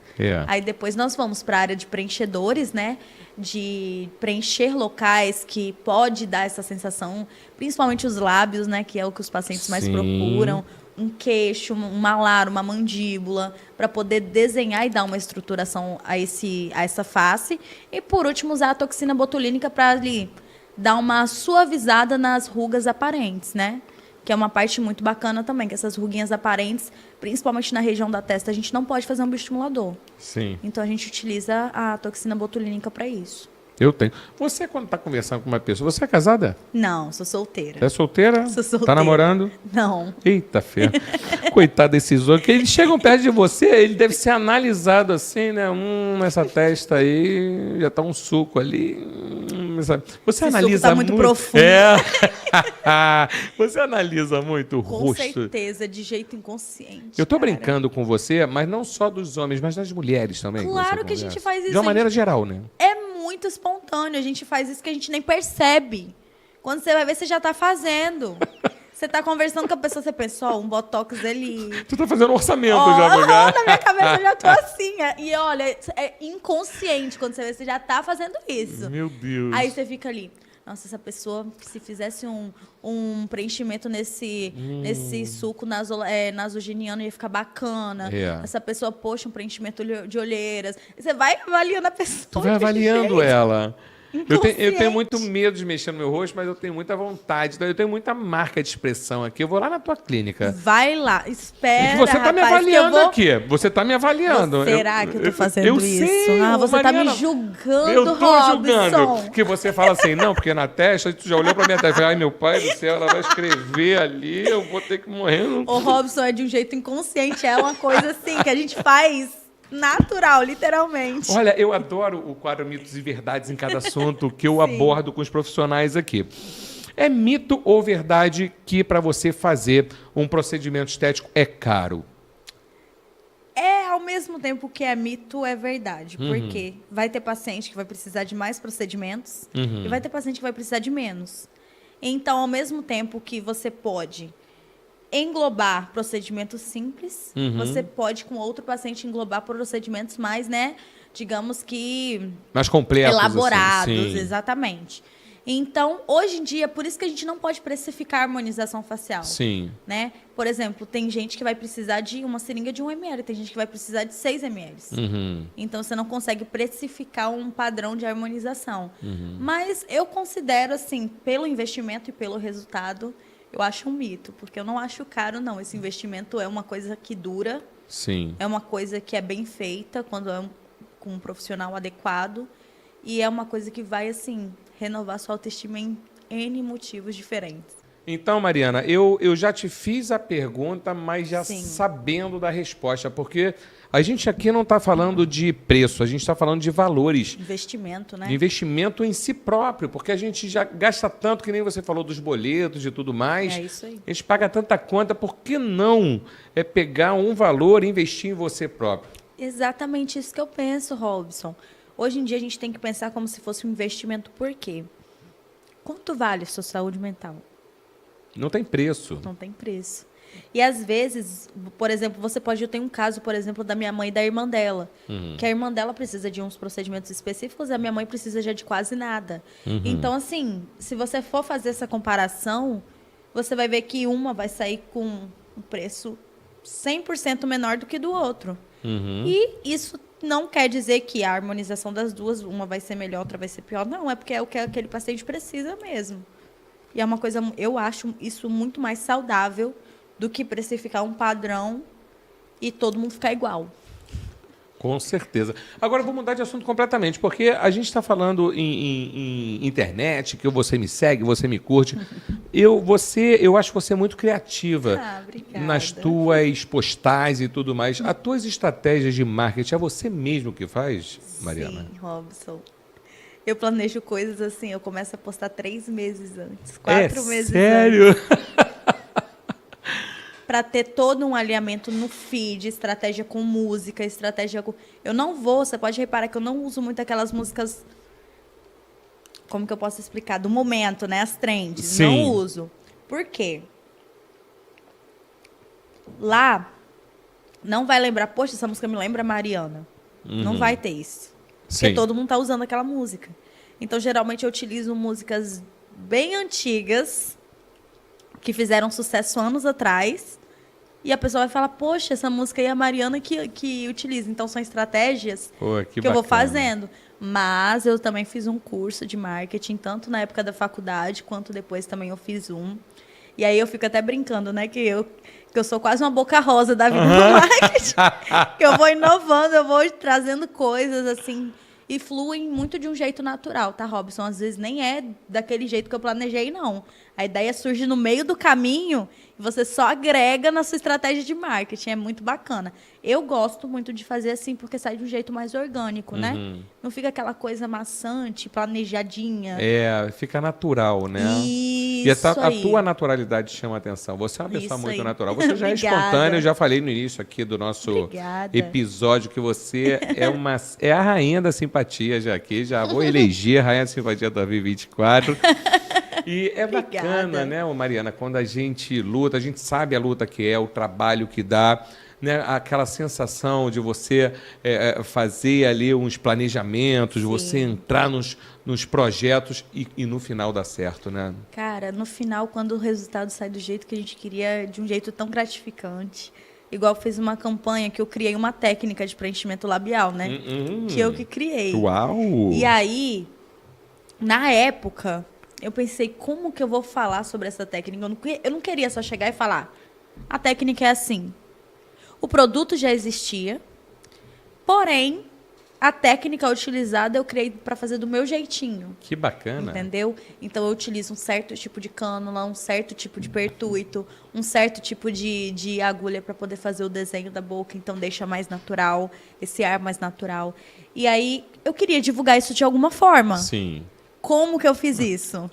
[SPEAKER 2] Aí depois nós vamos para a área de preenchedores, né? De preencher locais que pode dar essa sensação, principalmente os lábios, né? Que é o que os pacientes mais procuram. Um queixo, um malar, uma mandíbula, para poder desenhar e dar uma estruturação a essa face. E, por último, usar a toxina botulínica para ali dar uma suavizada nas rugas aparentes, né? Que é uma parte muito bacana também, que essas ruguinhas aparentes, principalmente na região da testa, a gente não pode fazer um bioestimulador.
[SPEAKER 1] Sim.
[SPEAKER 2] Então, a gente utiliza a toxina botulínica para isso.
[SPEAKER 1] Eu tenho. Você, quando está conversando com uma pessoa, você é casada?
[SPEAKER 2] Não, sou solteira.
[SPEAKER 1] É solteira?
[SPEAKER 2] Sou solteira.
[SPEAKER 1] Tá namorando?
[SPEAKER 2] Não.
[SPEAKER 1] Eita, fé. Coitado desses outros, que eles chegam perto de você, ele deve ser analisado assim, né? Essa testa aí, já tá um suco ali. Você
[SPEAKER 2] Esse
[SPEAKER 1] analisa
[SPEAKER 2] suco tá muito profundo.
[SPEAKER 1] É. Você analisa muito o
[SPEAKER 2] Com
[SPEAKER 1] rosto.
[SPEAKER 2] certeza, de jeito inconsciente.
[SPEAKER 1] Eu tô
[SPEAKER 2] cara.
[SPEAKER 1] brincando com você, mas não só dos homens, mas das mulheres também.
[SPEAKER 2] Claro que a
[SPEAKER 1] você
[SPEAKER 2] gente
[SPEAKER 1] conversa.
[SPEAKER 2] faz isso.
[SPEAKER 1] De uma maneira geral, né?
[SPEAKER 2] É muito espontâneo. A gente faz isso que a gente nem percebe. Quando você vai ver, você já tá fazendo. Você tá conversando com a pessoa, você pensa, ó, um botox ali.
[SPEAKER 1] Tu tá fazendo um orçamento
[SPEAKER 2] Ó,
[SPEAKER 1] já, Guga.
[SPEAKER 2] na minha cabeça eu já tô assim. E olha, é inconsciente. Quando você vê, você já tá fazendo isso.
[SPEAKER 1] Meu Deus.
[SPEAKER 2] Aí você fica ali. Nossa, essa pessoa, se fizesse um preenchimento nesse suco nasogeniano, ia ficar bacana. Essa pessoa, poxa, um preenchimento de olheiras. E você vai avaliando a pessoa.
[SPEAKER 1] Tu vai avaliando ela. Eu
[SPEAKER 2] Inconsciente.
[SPEAKER 1] tenho muito medo de mexer no meu rosto, mas eu tenho muita vontade. Eu tenho muita marca de expressão aqui. Eu vou lá na tua clínica.
[SPEAKER 2] Vai lá, espera,
[SPEAKER 1] E você tá me
[SPEAKER 2] rapaz, que
[SPEAKER 1] avaliando
[SPEAKER 2] eu vou...
[SPEAKER 1] aqui. Você tá me avaliando.
[SPEAKER 2] Será que eu tô fazendo isso?
[SPEAKER 1] Sei,
[SPEAKER 2] Você tá me
[SPEAKER 1] Mariana.
[SPEAKER 2] julgando,
[SPEAKER 1] Eu tô
[SPEAKER 2] Robson.
[SPEAKER 1] julgando. Que você fala assim, não, porque na testa, tu já olhou pra minha testa. Ai, meu pai do céu, ela vai escrever ali, eu vou ter que morrer.
[SPEAKER 2] O Robson é de um jeito inconsciente, é uma coisa assim que a gente faz natural, literalmente.
[SPEAKER 1] Olha, eu adoro o quadro Mitos e Verdades em cada assunto que eu abordo com os profissionais aqui. É mito ou verdade que para você fazer um procedimento estético é caro?
[SPEAKER 2] Ao mesmo tempo que é mito, é verdade. Porque vai ter paciente que vai precisar de mais procedimentos e vai ter paciente que vai precisar de menos. Então, ao mesmo tempo que você pode englobar procedimentos simples, você pode, com outro paciente, englobar procedimentos mais, né, digamos que...
[SPEAKER 1] Mais completos,
[SPEAKER 2] elaborados,
[SPEAKER 1] assim, sim.
[SPEAKER 2] Exatamente. Então, hoje em dia, por isso que a gente não pode precificar a harmonização facial.
[SPEAKER 1] Sim.
[SPEAKER 2] Né? Por exemplo, tem gente que vai precisar de uma seringa de 1 ml, tem gente que vai precisar de 6 ml. Então, você não consegue precificar um padrão de harmonização. Mas eu considero, assim, pelo investimento e pelo resultado, eu acho um mito, porque eu não acho caro, não. Esse investimento é uma coisa que dura,
[SPEAKER 1] Sim.
[SPEAKER 2] é uma coisa que é bem feita, quando é com um profissional adequado. E é uma coisa que vai, assim, renovar sua autoestima em N motivos diferentes.
[SPEAKER 1] Então, Mariana, eu já te fiz a pergunta, mas já
[SPEAKER 2] Sim.
[SPEAKER 1] sabendo da resposta, porque a gente aqui não está falando de preço, a gente está falando de valores,
[SPEAKER 2] Investimento, né?
[SPEAKER 1] de investimento em si próprio, porque a gente já gasta tanto, que nem você falou dos boletos e tudo mais.
[SPEAKER 2] É isso aí.
[SPEAKER 1] A gente paga tanta conta, por que não pegar um valor e investir em você próprio?
[SPEAKER 2] Exatamente isso que eu penso, Robson. Hoje em dia a gente tem que pensar como se fosse um investimento. Por quê? Quanto vale a sua saúde mental?
[SPEAKER 1] Não tem preço.
[SPEAKER 2] Não tem preço. E às vezes, por exemplo, eu tenho um caso, por exemplo, da minha mãe e da irmã dela. Que a irmã dela precisa de uns procedimentos específicos e a minha mãe precisa já de quase nada. Então, assim, se você for fazer essa comparação, você vai ver que uma vai sair com um preço 100% menor do que do outro. E isso não quer dizer que a harmonização das duas, uma vai ser melhor, outra vai ser pior. Não, é porque é o que aquele paciente precisa mesmo. E é uma coisa, eu acho isso muito mais saudável do que precificar um padrão e todo mundo ficar igual.
[SPEAKER 1] Com certeza. Agora, eu vou mudar de assunto completamente, porque a gente está falando em internet, que você me segue, você me curte. Eu acho você muito criativa
[SPEAKER 2] Obrigada.
[SPEAKER 1] nas tuas postagens e tudo mais. As tuas estratégias de marketing, é você mesmo que faz, Mariana?
[SPEAKER 2] Sim, Robson. Eu planejo coisas assim, eu começo a postar 3 meses antes, 4 meses
[SPEAKER 1] sério?
[SPEAKER 2] antes. Para ter todo um alinhamento no feed, estratégia com música, estratégia com... você pode reparar que eu não uso muito aquelas músicas, como que eu posso explicar? Do momento, né? As trends.
[SPEAKER 1] Sim.
[SPEAKER 2] Não uso. Por quê? Lá, não vai lembrar, poxa, essa música me lembra Mariana. Não vai ter isso. Porque
[SPEAKER 1] Sim.
[SPEAKER 2] todo mundo tá usando aquela música. Então, geralmente, eu utilizo músicas bem antigas, que fizeram sucesso anos atrás, e a pessoa vai falar, poxa, essa música aí é a Mariana que utiliza. Então, são estratégias que eu vou fazendo. Mas eu também fiz um curso de marketing, tanto na época da faculdade, quanto depois também eu fiz um. E aí eu fico até brincando, né, que eu sou quase uma boca rosa da vida do marketing. Que eu vou inovando, eu vou trazendo coisas assim, e fluem muito de um jeito natural, tá, Robson? Às vezes nem é daquele jeito que eu planejei, não. A ideia surge no meio do caminho e você só agrega na sua estratégia de marketing. É muito bacana. Eu gosto muito de fazer assim, porque sai de um jeito mais orgânico, né? Não fica aquela coisa maçante, planejadinha.
[SPEAKER 1] Fica natural, né?
[SPEAKER 2] Isso
[SPEAKER 1] E a
[SPEAKER 2] aí.
[SPEAKER 1] tua naturalidade chama a atenção. Você é uma pessoa
[SPEAKER 2] Isso
[SPEAKER 1] muito
[SPEAKER 2] aí.
[SPEAKER 1] natural. Você já é
[SPEAKER 2] Obrigada.
[SPEAKER 1] espontânea, eu já falei no início aqui do nosso
[SPEAKER 2] Obrigada.
[SPEAKER 1] episódio que você é a rainha da simpatia já aqui. Já vou eleger a rainha da simpatia 2024. E é bacana,
[SPEAKER 2] Obrigada.
[SPEAKER 1] né, Mariana, quando a gente luta, a gente sabe a luta que é, o trabalho que dá, né, aquela sensação de você fazer ali uns planejamentos,
[SPEAKER 2] Sim.
[SPEAKER 1] você entrar nos projetos e no final dá certo, né?
[SPEAKER 2] Cara, no final, quando o resultado sai do jeito que a gente queria, de um jeito tão gratificante. Igual eu fiz uma campanha que eu criei uma técnica de preenchimento labial, né? Que eu que criei.
[SPEAKER 1] Uau!
[SPEAKER 2] E aí, na época, eu pensei, como que eu vou falar sobre essa técnica? Eu não queria só chegar e falar, a técnica é assim. O produto já existia, porém, a técnica utilizada eu criei para fazer do meu jeitinho.
[SPEAKER 1] Que bacana.
[SPEAKER 2] Entendeu? Então, eu utilizo um certo tipo de cânula, um certo tipo de pertuito, um certo tipo de agulha para poder fazer o desenho da boca. Então, deixa mais natural, esse ar mais natural. E aí, eu queria divulgar isso de alguma forma.
[SPEAKER 1] Sim.
[SPEAKER 2] Como que eu fiz isso?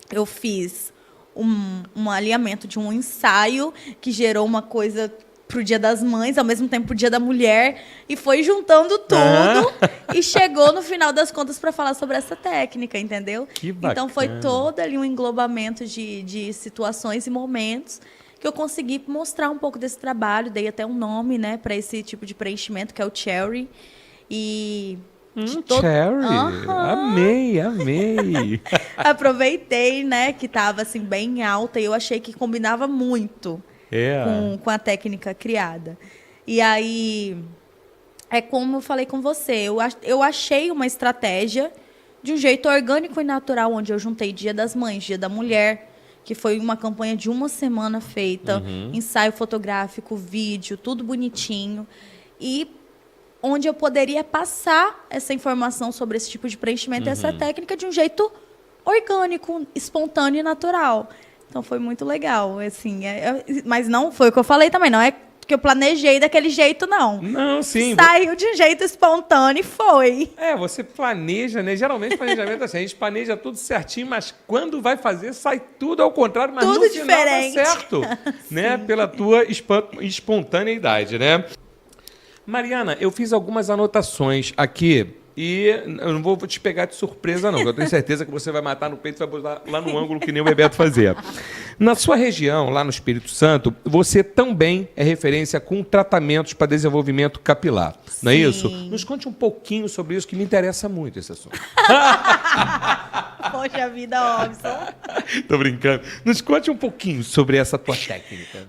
[SPEAKER 2] Eu fiz um alinhamento de um ensaio que gerou uma coisa pro Dia das Mães, ao mesmo tempo pro Dia da Mulher, e foi juntando tudo e chegou no final das contas para falar sobre essa técnica, entendeu?
[SPEAKER 1] Que bacana.
[SPEAKER 2] Então foi todo ali um englobamento de situações e momentos que eu consegui mostrar um pouco desse trabalho, dei até um nome, né, para esse tipo de preenchimento, que é o Cherry. E
[SPEAKER 1] Cherry, amei.
[SPEAKER 2] aproveitei, né, que estava assim bem alta e eu achei que combinava muito com a técnica criada. E aí, é como eu falei com você, eu achei uma estratégia de um jeito orgânico e natural, onde eu juntei Dia das Mães, Dia da Mulher, que foi uma campanha de 1 semana feita, ensaio fotográfico, vídeo, tudo bonitinho. E onde eu poderia passar essa informação sobre esse tipo de preenchimento e essa técnica de um jeito orgânico, espontâneo e natural. Então, foi muito legal, assim. Mas não foi o que eu falei também, não é que eu planejei daquele jeito, não.
[SPEAKER 1] Não, sim.
[SPEAKER 2] Saiu de um jeito espontâneo e foi.
[SPEAKER 1] Você planeja, né? Geralmente, planejamento é assim, a gente planeja tudo certinho, mas quando vai fazer, sai tudo ao contrário, mas
[SPEAKER 2] tudo
[SPEAKER 1] no
[SPEAKER 2] diferente.
[SPEAKER 1] final dá certo, né? Pela tua espontaneidade, né? Mariana, eu fiz algumas anotações aqui e eu não vou te pegar de surpresa, não. Eu tenho certeza que você vai matar no peito e vai botar lá no ângulo que nem o Bebeto fazia. Na sua região, lá no Espírito Santo, você também é referência com tratamentos para desenvolvimento capilar, não é isso? Nos conte um pouquinho sobre isso, que me interessa muito esse assunto.
[SPEAKER 2] Poxa vida, Robson.
[SPEAKER 1] Tô brincando. Nos conte um pouquinho sobre essa tua técnica.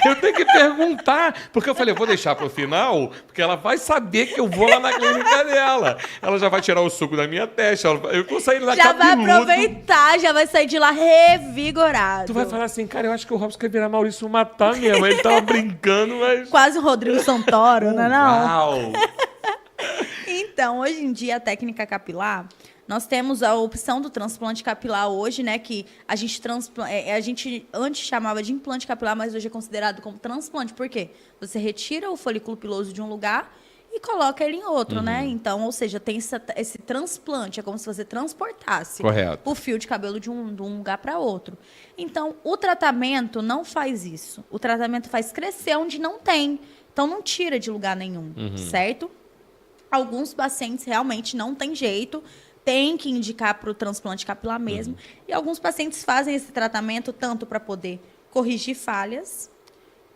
[SPEAKER 1] Eu tenho que perguntar, porque eu falei, eu vou deixar para o final, porque ela vai saber que eu vou lá na clínica dela. Ela já vai tirar o suco da minha testa, eu vou sair lá
[SPEAKER 2] já
[SPEAKER 1] cabeludo.
[SPEAKER 2] Vai aproveitar, já vai sair de lá revigorado.
[SPEAKER 1] Tu vai falar assim, cara, eu acho que o Robson quer virar Maurício Matar mesmo. Ele tava brincando, mas...
[SPEAKER 2] Quase o Rodrigo Santoro, não é não?
[SPEAKER 1] Uau!
[SPEAKER 2] Então, hoje em dia, a técnica capilar, nós temos a opção do transplante capilar hoje, né? Que a gente antes chamava de implante capilar, mas hoje é considerado como transplante. Por quê? Você retira o folículo piloso de um lugar e coloca ele em outro, né? Então, ou seja, tem esse transplante, é como se você transportasse o fio de cabelo de um lugar para outro. Então, o tratamento não faz isso. O tratamento faz crescer onde não tem. Então, não tira de lugar nenhum, certo? Alguns pacientes realmente não tem jeito, tem que indicar para o transplante capilar mesmo. E alguns pacientes fazem esse tratamento tanto para poder corrigir falhas,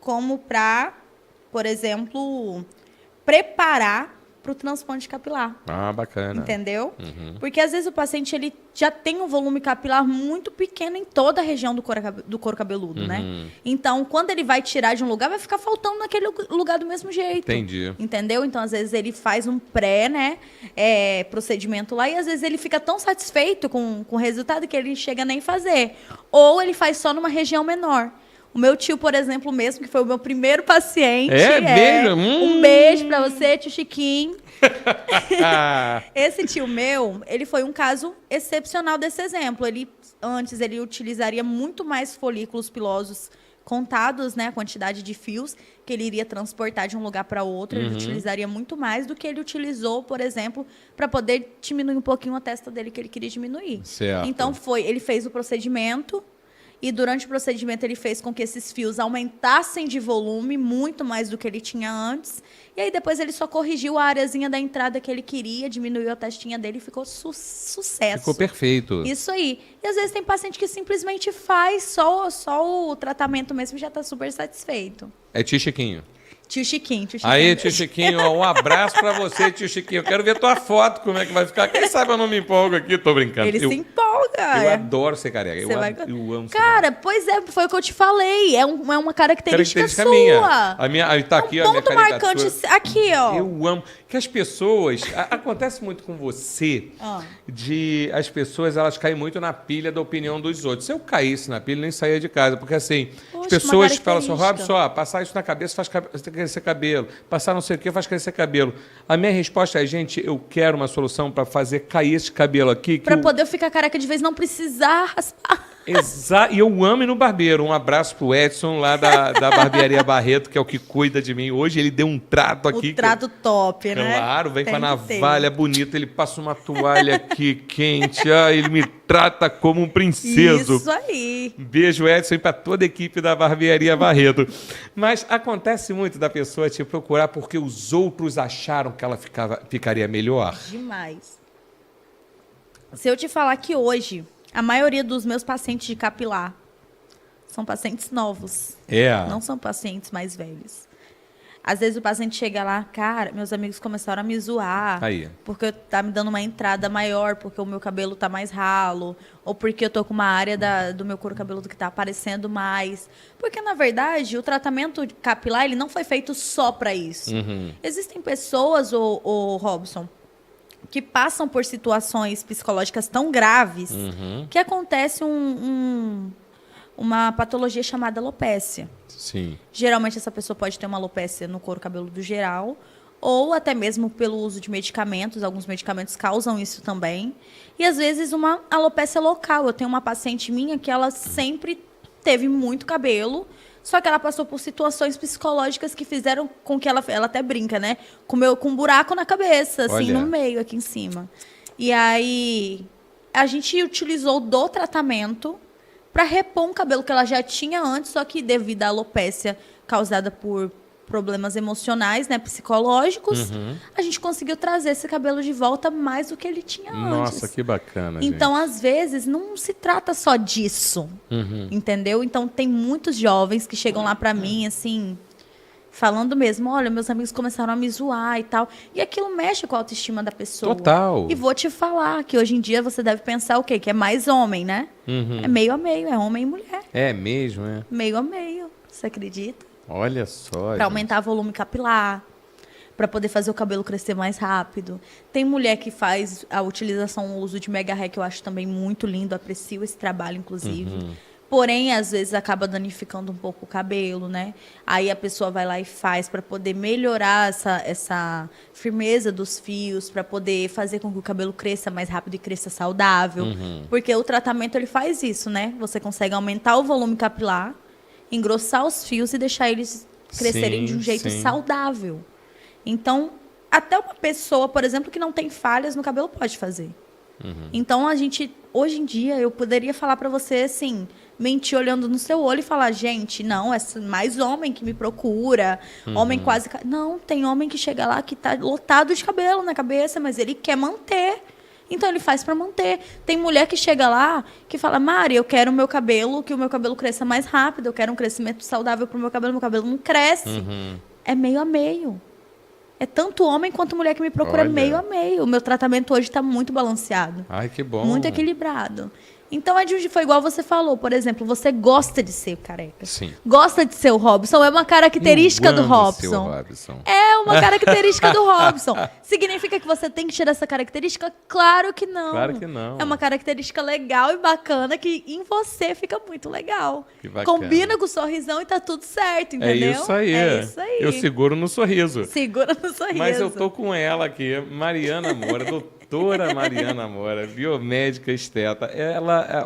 [SPEAKER 2] como para, por exemplo, preparar para o transplante capilar.
[SPEAKER 1] Ah, bacana.
[SPEAKER 2] Entendeu? Porque às vezes o paciente ele já tem um volume capilar muito pequeno em toda a região do couro cabeludo, né? Então, quando ele vai tirar de um lugar, vai ficar faltando naquele lugar do mesmo jeito.
[SPEAKER 1] Entendi.
[SPEAKER 2] Entendeu? Então, às vezes ele faz um procedimento lá e às vezes ele fica tão satisfeito com o resultado que ele chega nem fazer. Ou ele faz só numa região menor. O meu tio, por exemplo, mesmo, que foi o meu primeiro paciente.
[SPEAKER 1] Beijo?
[SPEAKER 2] Um beijo pra você, tio Chiquinho. Esse tio meu, ele foi um caso excepcional desse exemplo. Antes ele utilizaria muito mais folículos pilosos contados, né, a quantidade de fios que ele iria transportar de um lugar para outro. Ele utilizaria muito mais do que ele utilizou, por exemplo, para poder diminuir um pouquinho a testa dele que ele queria diminuir.
[SPEAKER 1] Certo.
[SPEAKER 2] Então ele fez o procedimento. E durante o procedimento ele fez com que esses fios aumentassem de volume, muito mais do que ele tinha antes. E aí depois ele só corrigiu a areazinha da entrada que ele queria, diminuiu a testinha dele e ficou sucesso.
[SPEAKER 1] Ficou perfeito.
[SPEAKER 2] Isso aí. E às vezes tem paciente que simplesmente faz só o tratamento mesmo e já está super satisfeito.
[SPEAKER 1] É tio Chiquinho.
[SPEAKER 2] Tio Chiquinho.
[SPEAKER 1] Aí, tio Chiquinho, um abraço pra você, tio Chiquinho. Eu quero ver tua foto, como é que vai ficar. Quem sabe eu não me empolgo aqui, tô brincando.
[SPEAKER 2] Ele se empolga.
[SPEAKER 1] Eu adoro ser careca. Eu amo ser
[SPEAKER 2] Cara, pois é, foi o que eu te falei. É uma característica sua.
[SPEAKER 1] Minha. A minha, tá aqui,
[SPEAKER 2] um ponto marcante aqui, ó.
[SPEAKER 1] Eu amo. Que as pessoas... acontece muito com você de... As pessoas, elas caem muito na pilha da opinião dos outros. Se eu caísse na pilha, nem saía de casa. Porque assim, as pessoas falam assim, Robson, passar isso na cabeça faz crescer cabelo. Passar não sei o que faz crescer cabelo. A minha resposta é, gente, eu quero uma solução para fazer cair esse cabelo aqui.
[SPEAKER 2] Para poder ficar careca de vez, não precisar raspar.
[SPEAKER 1] Exato. E eu amo ir no barbeiro. Um abraço pro Edson, lá da Barbearia Barreto, que é o que cuida de mim. Hoje ele deu um trato aqui.
[SPEAKER 2] O trato top, né?
[SPEAKER 1] Claro, vem com a navalha bonita, ele passa uma toalha aqui quente, ele me trata como um princeso.
[SPEAKER 2] Isso aí.
[SPEAKER 1] Beijo, Edson, e para toda a equipe da Barbearia Barreto. Mas acontece muito da pessoa te procurar porque os outros acharam que ela ficaria melhor?
[SPEAKER 2] Demais. Se eu te falar que hoje a maioria dos meus pacientes de capilar são pacientes novos. Não são pacientes mais velhos. Às vezes o paciente chega lá, cara, meus amigos começaram a me zoar. Porque tá me dando uma entrada maior, porque o meu cabelo tá mais ralo, ou porque eu tô com uma área do meu couro cabeludo que tá aparecendo mais. Porque, na verdade, o tratamento capilar, ele não foi feito só para isso. Existem pessoas, o Robson, que passam por situações psicológicas tão graves que acontece um uma patologia chamada alopécia.
[SPEAKER 1] Sim.
[SPEAKER 2] Geralmente essa pessoa pode ter uma alopécia no couro cabeludo geral, ou até mesmo pelo uso de medicamentos. Alguns medicamentos causam isso também. E às vezes uma alopécia local. Eu tenho uma paciente minha que ela sempre teve muito cabelo, só que ela passou por situações psicológicas que fizeram com que ela até brinca, né? Com um buraco na cabeça, assim, no meio, aqui em cima. E aí a gente utilizou do tratamento para repor um cabelo que ela já tinha antes, só que devido à alopécia causada por problemas emocionais, né, psicológicos, a gente conseguiu trazer esse cabelo de volta mais do que ele tinha antes.
[SPEAKER 1] Nossa, que bacana,
[SPEAKER 2] Então,
[SPEAKER 1] gente.
[SPEAKER 2] às vezes, não se trata só disso, entendeu? Então, tem muitos jovens que chegam lá pra mim, assim, falando mesmo, olha, meus amigos começaram a me zoar e tal. E aquilo mexe com a autoestima da pessoa.
[SPEAKER 1] Total.
[SPEAKER 2] E vou te falar que hoje em dia você deve pensar o quê? Que é mais homem, né? É meio a meio, é homem e mulher.
[SPEAKER 1] É mesmo, é?
[SPEAKER 2] Meio a meio, você acredita?
[SPEAKER 1] Olha só,
[SPEAKER 2] Para aumentar o volume capilar, para poder fazer o cabelo crescer mais rápido. Tem mulher que faz a utilização, o uso de mega hair, que eu acho também muito lindo, aprecio esse trabalho, inclusive. Porém, às vezes acaba danificando um pouco o cabelo, né? Aí a pessoa vai lá e faz para poder melhorar essa firmeza dos fios, para poder fazer com que o cabelo cresça mais rápido e cresça saudável. Porque o tratamento ele faz isso, né? Você consegue aumentar o volume capilar, engrossar os fios e deixar eles crescerem de um jeito saudável. Então, até uma pessoa, por exemplo, que não tem falhas no cabelo pode fazer. Então, a gente, hoje em dia, eu poderia falar para você, assim, mentir olhando no seu olho e falar, gente, não, é mais homem que me procura, homem quase... Não, tem homem que chega lá que tá lotado de cabelo na cabeça, mas ele quer manter. Então, ele faz para manter. Tem mulher que chega lá que fala, Mari, eu quero que o meu cabelo cresça mais rápido, eu quero um crescimento saudável pro meu cabelo não cresce. É meio a meio. É tanto homem quanto mulher que me procura meio a meio. O meu tratamento hoje está muito balanceado.
[SPEAKER 1] Ai, que bom.
[SPEAKER 2] Muito equilibrado. Então, foi igual você falou, por exemplo, você gosta de ser careca.
[SPEAKER 1] Sim.
[SPEAKER 2] Gosta de ser o Robson. É uma característica do Robson. É uma característica do Robson. Significa que você tem que tirar essa característica? Claro que não.
[SPEAKER 1] Claro que não.
[SPEAKER 2] É uma característica legal e bacana que em você fica muito legal.
[SPEAKER 1] Que bacana.
[SPEAKER 2] Combina com o sorrisão e tá tudo certo, entendeu?
[SPEAKER 1] É isso aí.
[SPEAKER 2] É isso aí.
[SPEAKER 1] Eu seguro no sorriso.
[SPEAKER 2] Segura no sorriso.
[SPEAKER 1] Mas eu tô com ela aqui, Mariana Moura, doutora Mariana Moura, biomédica esteta.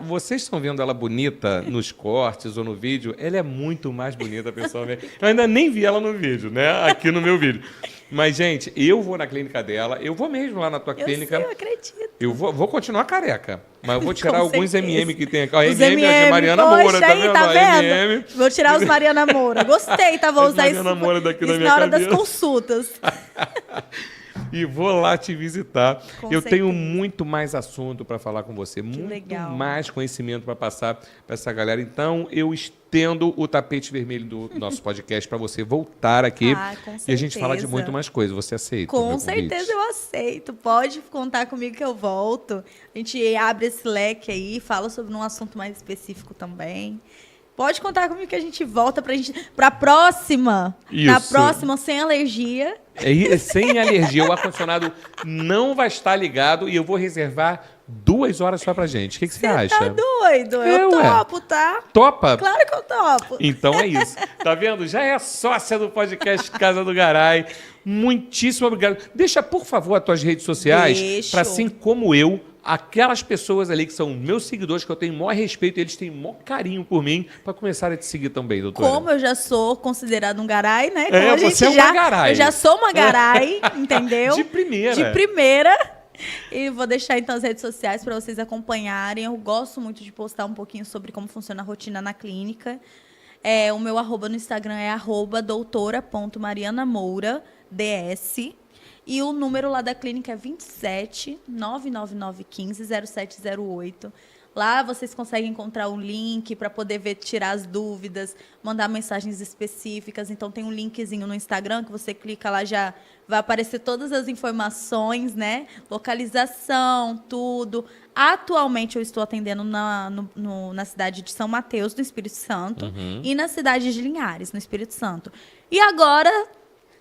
[SPEAKER 1] Vocês estão vendo ela bonita nos cortes ou no vídeo? Ela é muito mais bonita pessoalmente. Eu ainda nem vi ela no vídeo, né? Aqui no meu vídeo. Mas, gente, eu vou na clínica dela, eu vou mesmo lá na tua clínica.
[SPEAKER 2] Eu acredito.
[SPEAKER 1] Eu vou continuar careca, mas eu vou tirar
[SPEAKER 2] Com
[SPEAKER 1] alguns
[SPEAKER 2] certeza.
[SPEAKER 1] MM que tem aqui. Ó,
[SPEAKER 2] Os
[SPEAKER 1] MM é de Mariana Moura, tá
[SPEAKER 2] aí,
[SPEAKER 1] vendo?
[SPEAKER 2] tá
[SPEAKER 1] Ó,
[SPEAKER 2] vendo?
[SPEAKER 1] MM.
[SPEAKER 2] Vou tirar os Mariana Moura. Gostei, tá? Vou
[SPEAKER 1] As
[SPEAKER 2] usar
[SPEAKER 1] Mariana
[SPEAKER 2] isso,
[SPEAKER 1] Moura daqui na
[SPEAKER 2] isso
[SPEAKER 1] minha
[SPEAKER 2] na hora das
[SPEAKER 1] cabeça.
[SPEAKER 2] consultas.
[SPEAKER 1] E vou lá te visitar.
[SPEAKER 2] Com
[SPEAKER 1] Eu tenho
[SPEAKER 2] certeza.
[SPEAKER 1] muito mais assunto para falar com você, muito
[SPEAKER 2] legal.
[SPEAKER 1] mais conhecimento para passar para essa galera. Então, eu estendo o tapete vermelho do nosso podcast para você voltar aqui
[SPEAKER 2] Com
[SPEAKER 1] e a gente falar de
[SPEAKER 2] certeza.
[SPEAKER 1] muito mais coisa. Você aceita? o
[SPEAKER 2] Com
[SPEAKER 1] meu convite?
[SPEAKER 2] certeza eu aceito. Pode contar comigo que eu volto. A gente abre esse leque aí, fala sobre um assunto mais específico também. Pode contar comigo que a gente volta pra próxima. Na
[SPEAKER 1] Isso.
[SPEAKER 2] próxima, sem alergia.
[SPEAKER 1] Sem alergia, o ar-condicionado não vai estar ligado e eu vou reservar 2 horas só pra gente. O que você acha?
[SPEAKER 2] Tá doido?
[SPEAKER 1] É,
[SPEAKER 2] Eu
[SPEAKER 1] ué.
[SPEAKER 2] topo, tá?
[SPEAKER 1] Topa?
[SPEAKER 2] Claro que eu topo.
[SPEAKER 1] Então é isso. Tá vendo? Já é sócia do podcast Casa do Garay. Muitíssimo obrigado. Deixa, por favor, as tuas redes sociais
[SPEAKER 2] Deixo.
[SPEAKER 1] para, assim como eu, aquelas pessoas ali que são meus seguidores, que eu tenho o maior respeito, eles têm o maior carinho por mim, para começar a te seguir também, doutora.
[SPEAKER 2] Como eu já sou considerado um garai, né? Como a gente
[SPEAKER 1] você é uma garai.
[SPEAKER 2] Eu já sou uma garai, entendeu?
[SPEAKER 1] De primeira.
[SPEAKER 2] De primeira. E vou deixar então as redes sociais para vocês acompanharem. Eu gosto muito de postar um pouquinho sobre como funciona a rotina na clínica. O meu @ no Instagram é @doutora.marianamoura_ds. E o número lá da clínica é 27 999 15 0708. Lá vocês conseguem encontrar um link para poder tirar as dúvidas, mandar mensagens específicas. Então tem um linkzinho no Instagram que você clica lá, já vai aparecer todas as informações, né? Localização, tudo. Atualmente eu estou atendendo na cidade de São Mateus, no Espírito Santo, e na cidade de Linhares, no Espírito Santo. E agora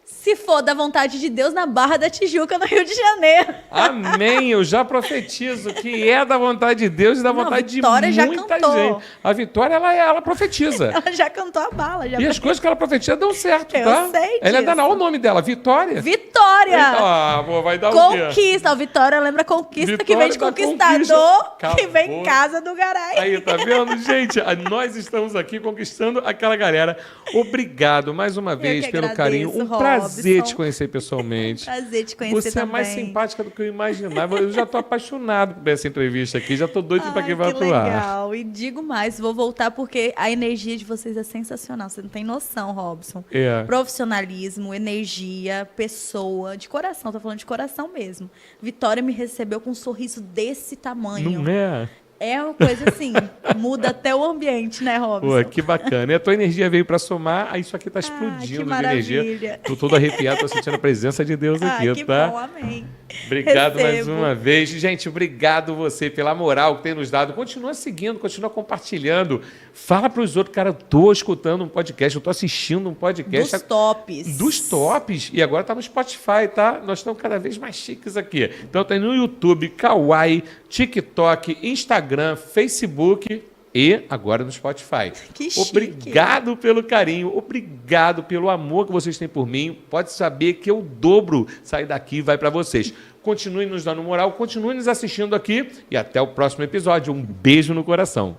[SPEAKER 2] Se for da vontade de Deus, na Barra da Tijuca, no Rio de Janeiro.
[SPEAKER 1] Amém. Eu já profetizo que é da vontade de Deus e da vontade de muita gente. A Vitória, ela profetiza.
[SPEAKER 2] Ela já cantou a bala. Já
[SPEAKER 1] e as coisas que ela profetiza dão certo,
[SPEAKER 2] eu
[SPEAKER 1] tá?
[SPEAKER 2] sei
[SPEAKER 1] Ela
[SPEAKER 2] disso.
[SPEAKER 1] é danada. Olha o nome dela, Vitória.
[SPEAKER 2] Vitória!
[SPEAKER 1] Pô, vai dar o quê?
[SPEAKER 2] Conquista. Vitória lembra conquista,
[SPEAKER 1] Vitória
[SPEAKER 2] que vem de
[SPEAKER 1] da
[SPEAKER 2] conquistador,
[SPEAKER 1] conquista.
[SPEAKER 2] que vem
[SPEAKER 1] Acabou.
[SPEAKER 2] casa do garai.
[SPEAKER 1] Aí, tá vendo? Gente, nós estamos aqui conquistando aquela galera. Obrigado mais uma vez pelo
[SPEAKER 2] agradeço,
[SPEAKER 1] carinho. Um
[SPEAKER 2] Robson.
[SPEAKER 1] prazer te conhecer pessoalmente.
[SPEAKER 2] Prazer te conhecer
[SPEAKER 1] Você é mais
[SPEAKER 2] também.
[SPEAKER 1] simpática do que eu imaginava. Eu já tô apaixonado por essa entrevista aqui. Já tô doido para que vá
[SPEAKER 2] que
[SPEAKER 1] pro ar.
[SPEAKER 2] legal. E digo mais, vou voltar porque a energia de vocês é sensacional. Você não tem noção, Robson.
[SPEAKER 1] É.
[SPEAKER 2] Profissionalismo, energia, pessoa, de coração. Tô falando de coração mesmo. Vitória me recebeu com um sorriso desse tamanho.
[SPEAKER 1] Não é?
[SPEAKER 2] É uma coisa assim, muda até o ambiente, né, Robson?
[SPEAKER 1] Pô, que bacana. E a tua energia veio para somar, aí isso aqui tá explodindo
[SPEAKER 2] que
[SPEAKER 1] de
[SPEAKER 2] maravilha.
[SPEAKER 1] energia. Tô todo arrepiado, tô sentindo a presença de Deus aqui,
[SPEAKER 2] que
[SPEAKER 1] tá?
[SPEAKER 2] bom, amém.
[SPEAKER 1] Obrigado mais
[SPEAKER 2] Recebo.
[SPEAKER 1] uma vez. Gente, obrigado você pela moral que tem nos dado. Continua seguindo, continua compartilhando. Fala para os outros, cara, eu tô escutando um podcast, eu tô assistindo um podcast.
[SPEAKER 2] Dos tops.
[SPEAKER 1] Dos tops. E agora tá no Spotify, tá? Nós estamos cada vez mais chiques aqui. Então tem no YouTube, Kawaii, TikTok, Instagram, Facebook e agora no Spotify.
[SPEAKER 2] Que chique.
[SPEAKER 1] Obrigado pelo carinho, obrigado pelo amor que vocês têm por mim. Pode saber que eu dobro sair daqui e vai para vocês. Continuem nos dando moral, continuem nos assistindo aqui e até o próximo episódio. Um beijo no coração.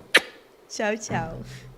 [SPEAKER 2] Tchau, tchau.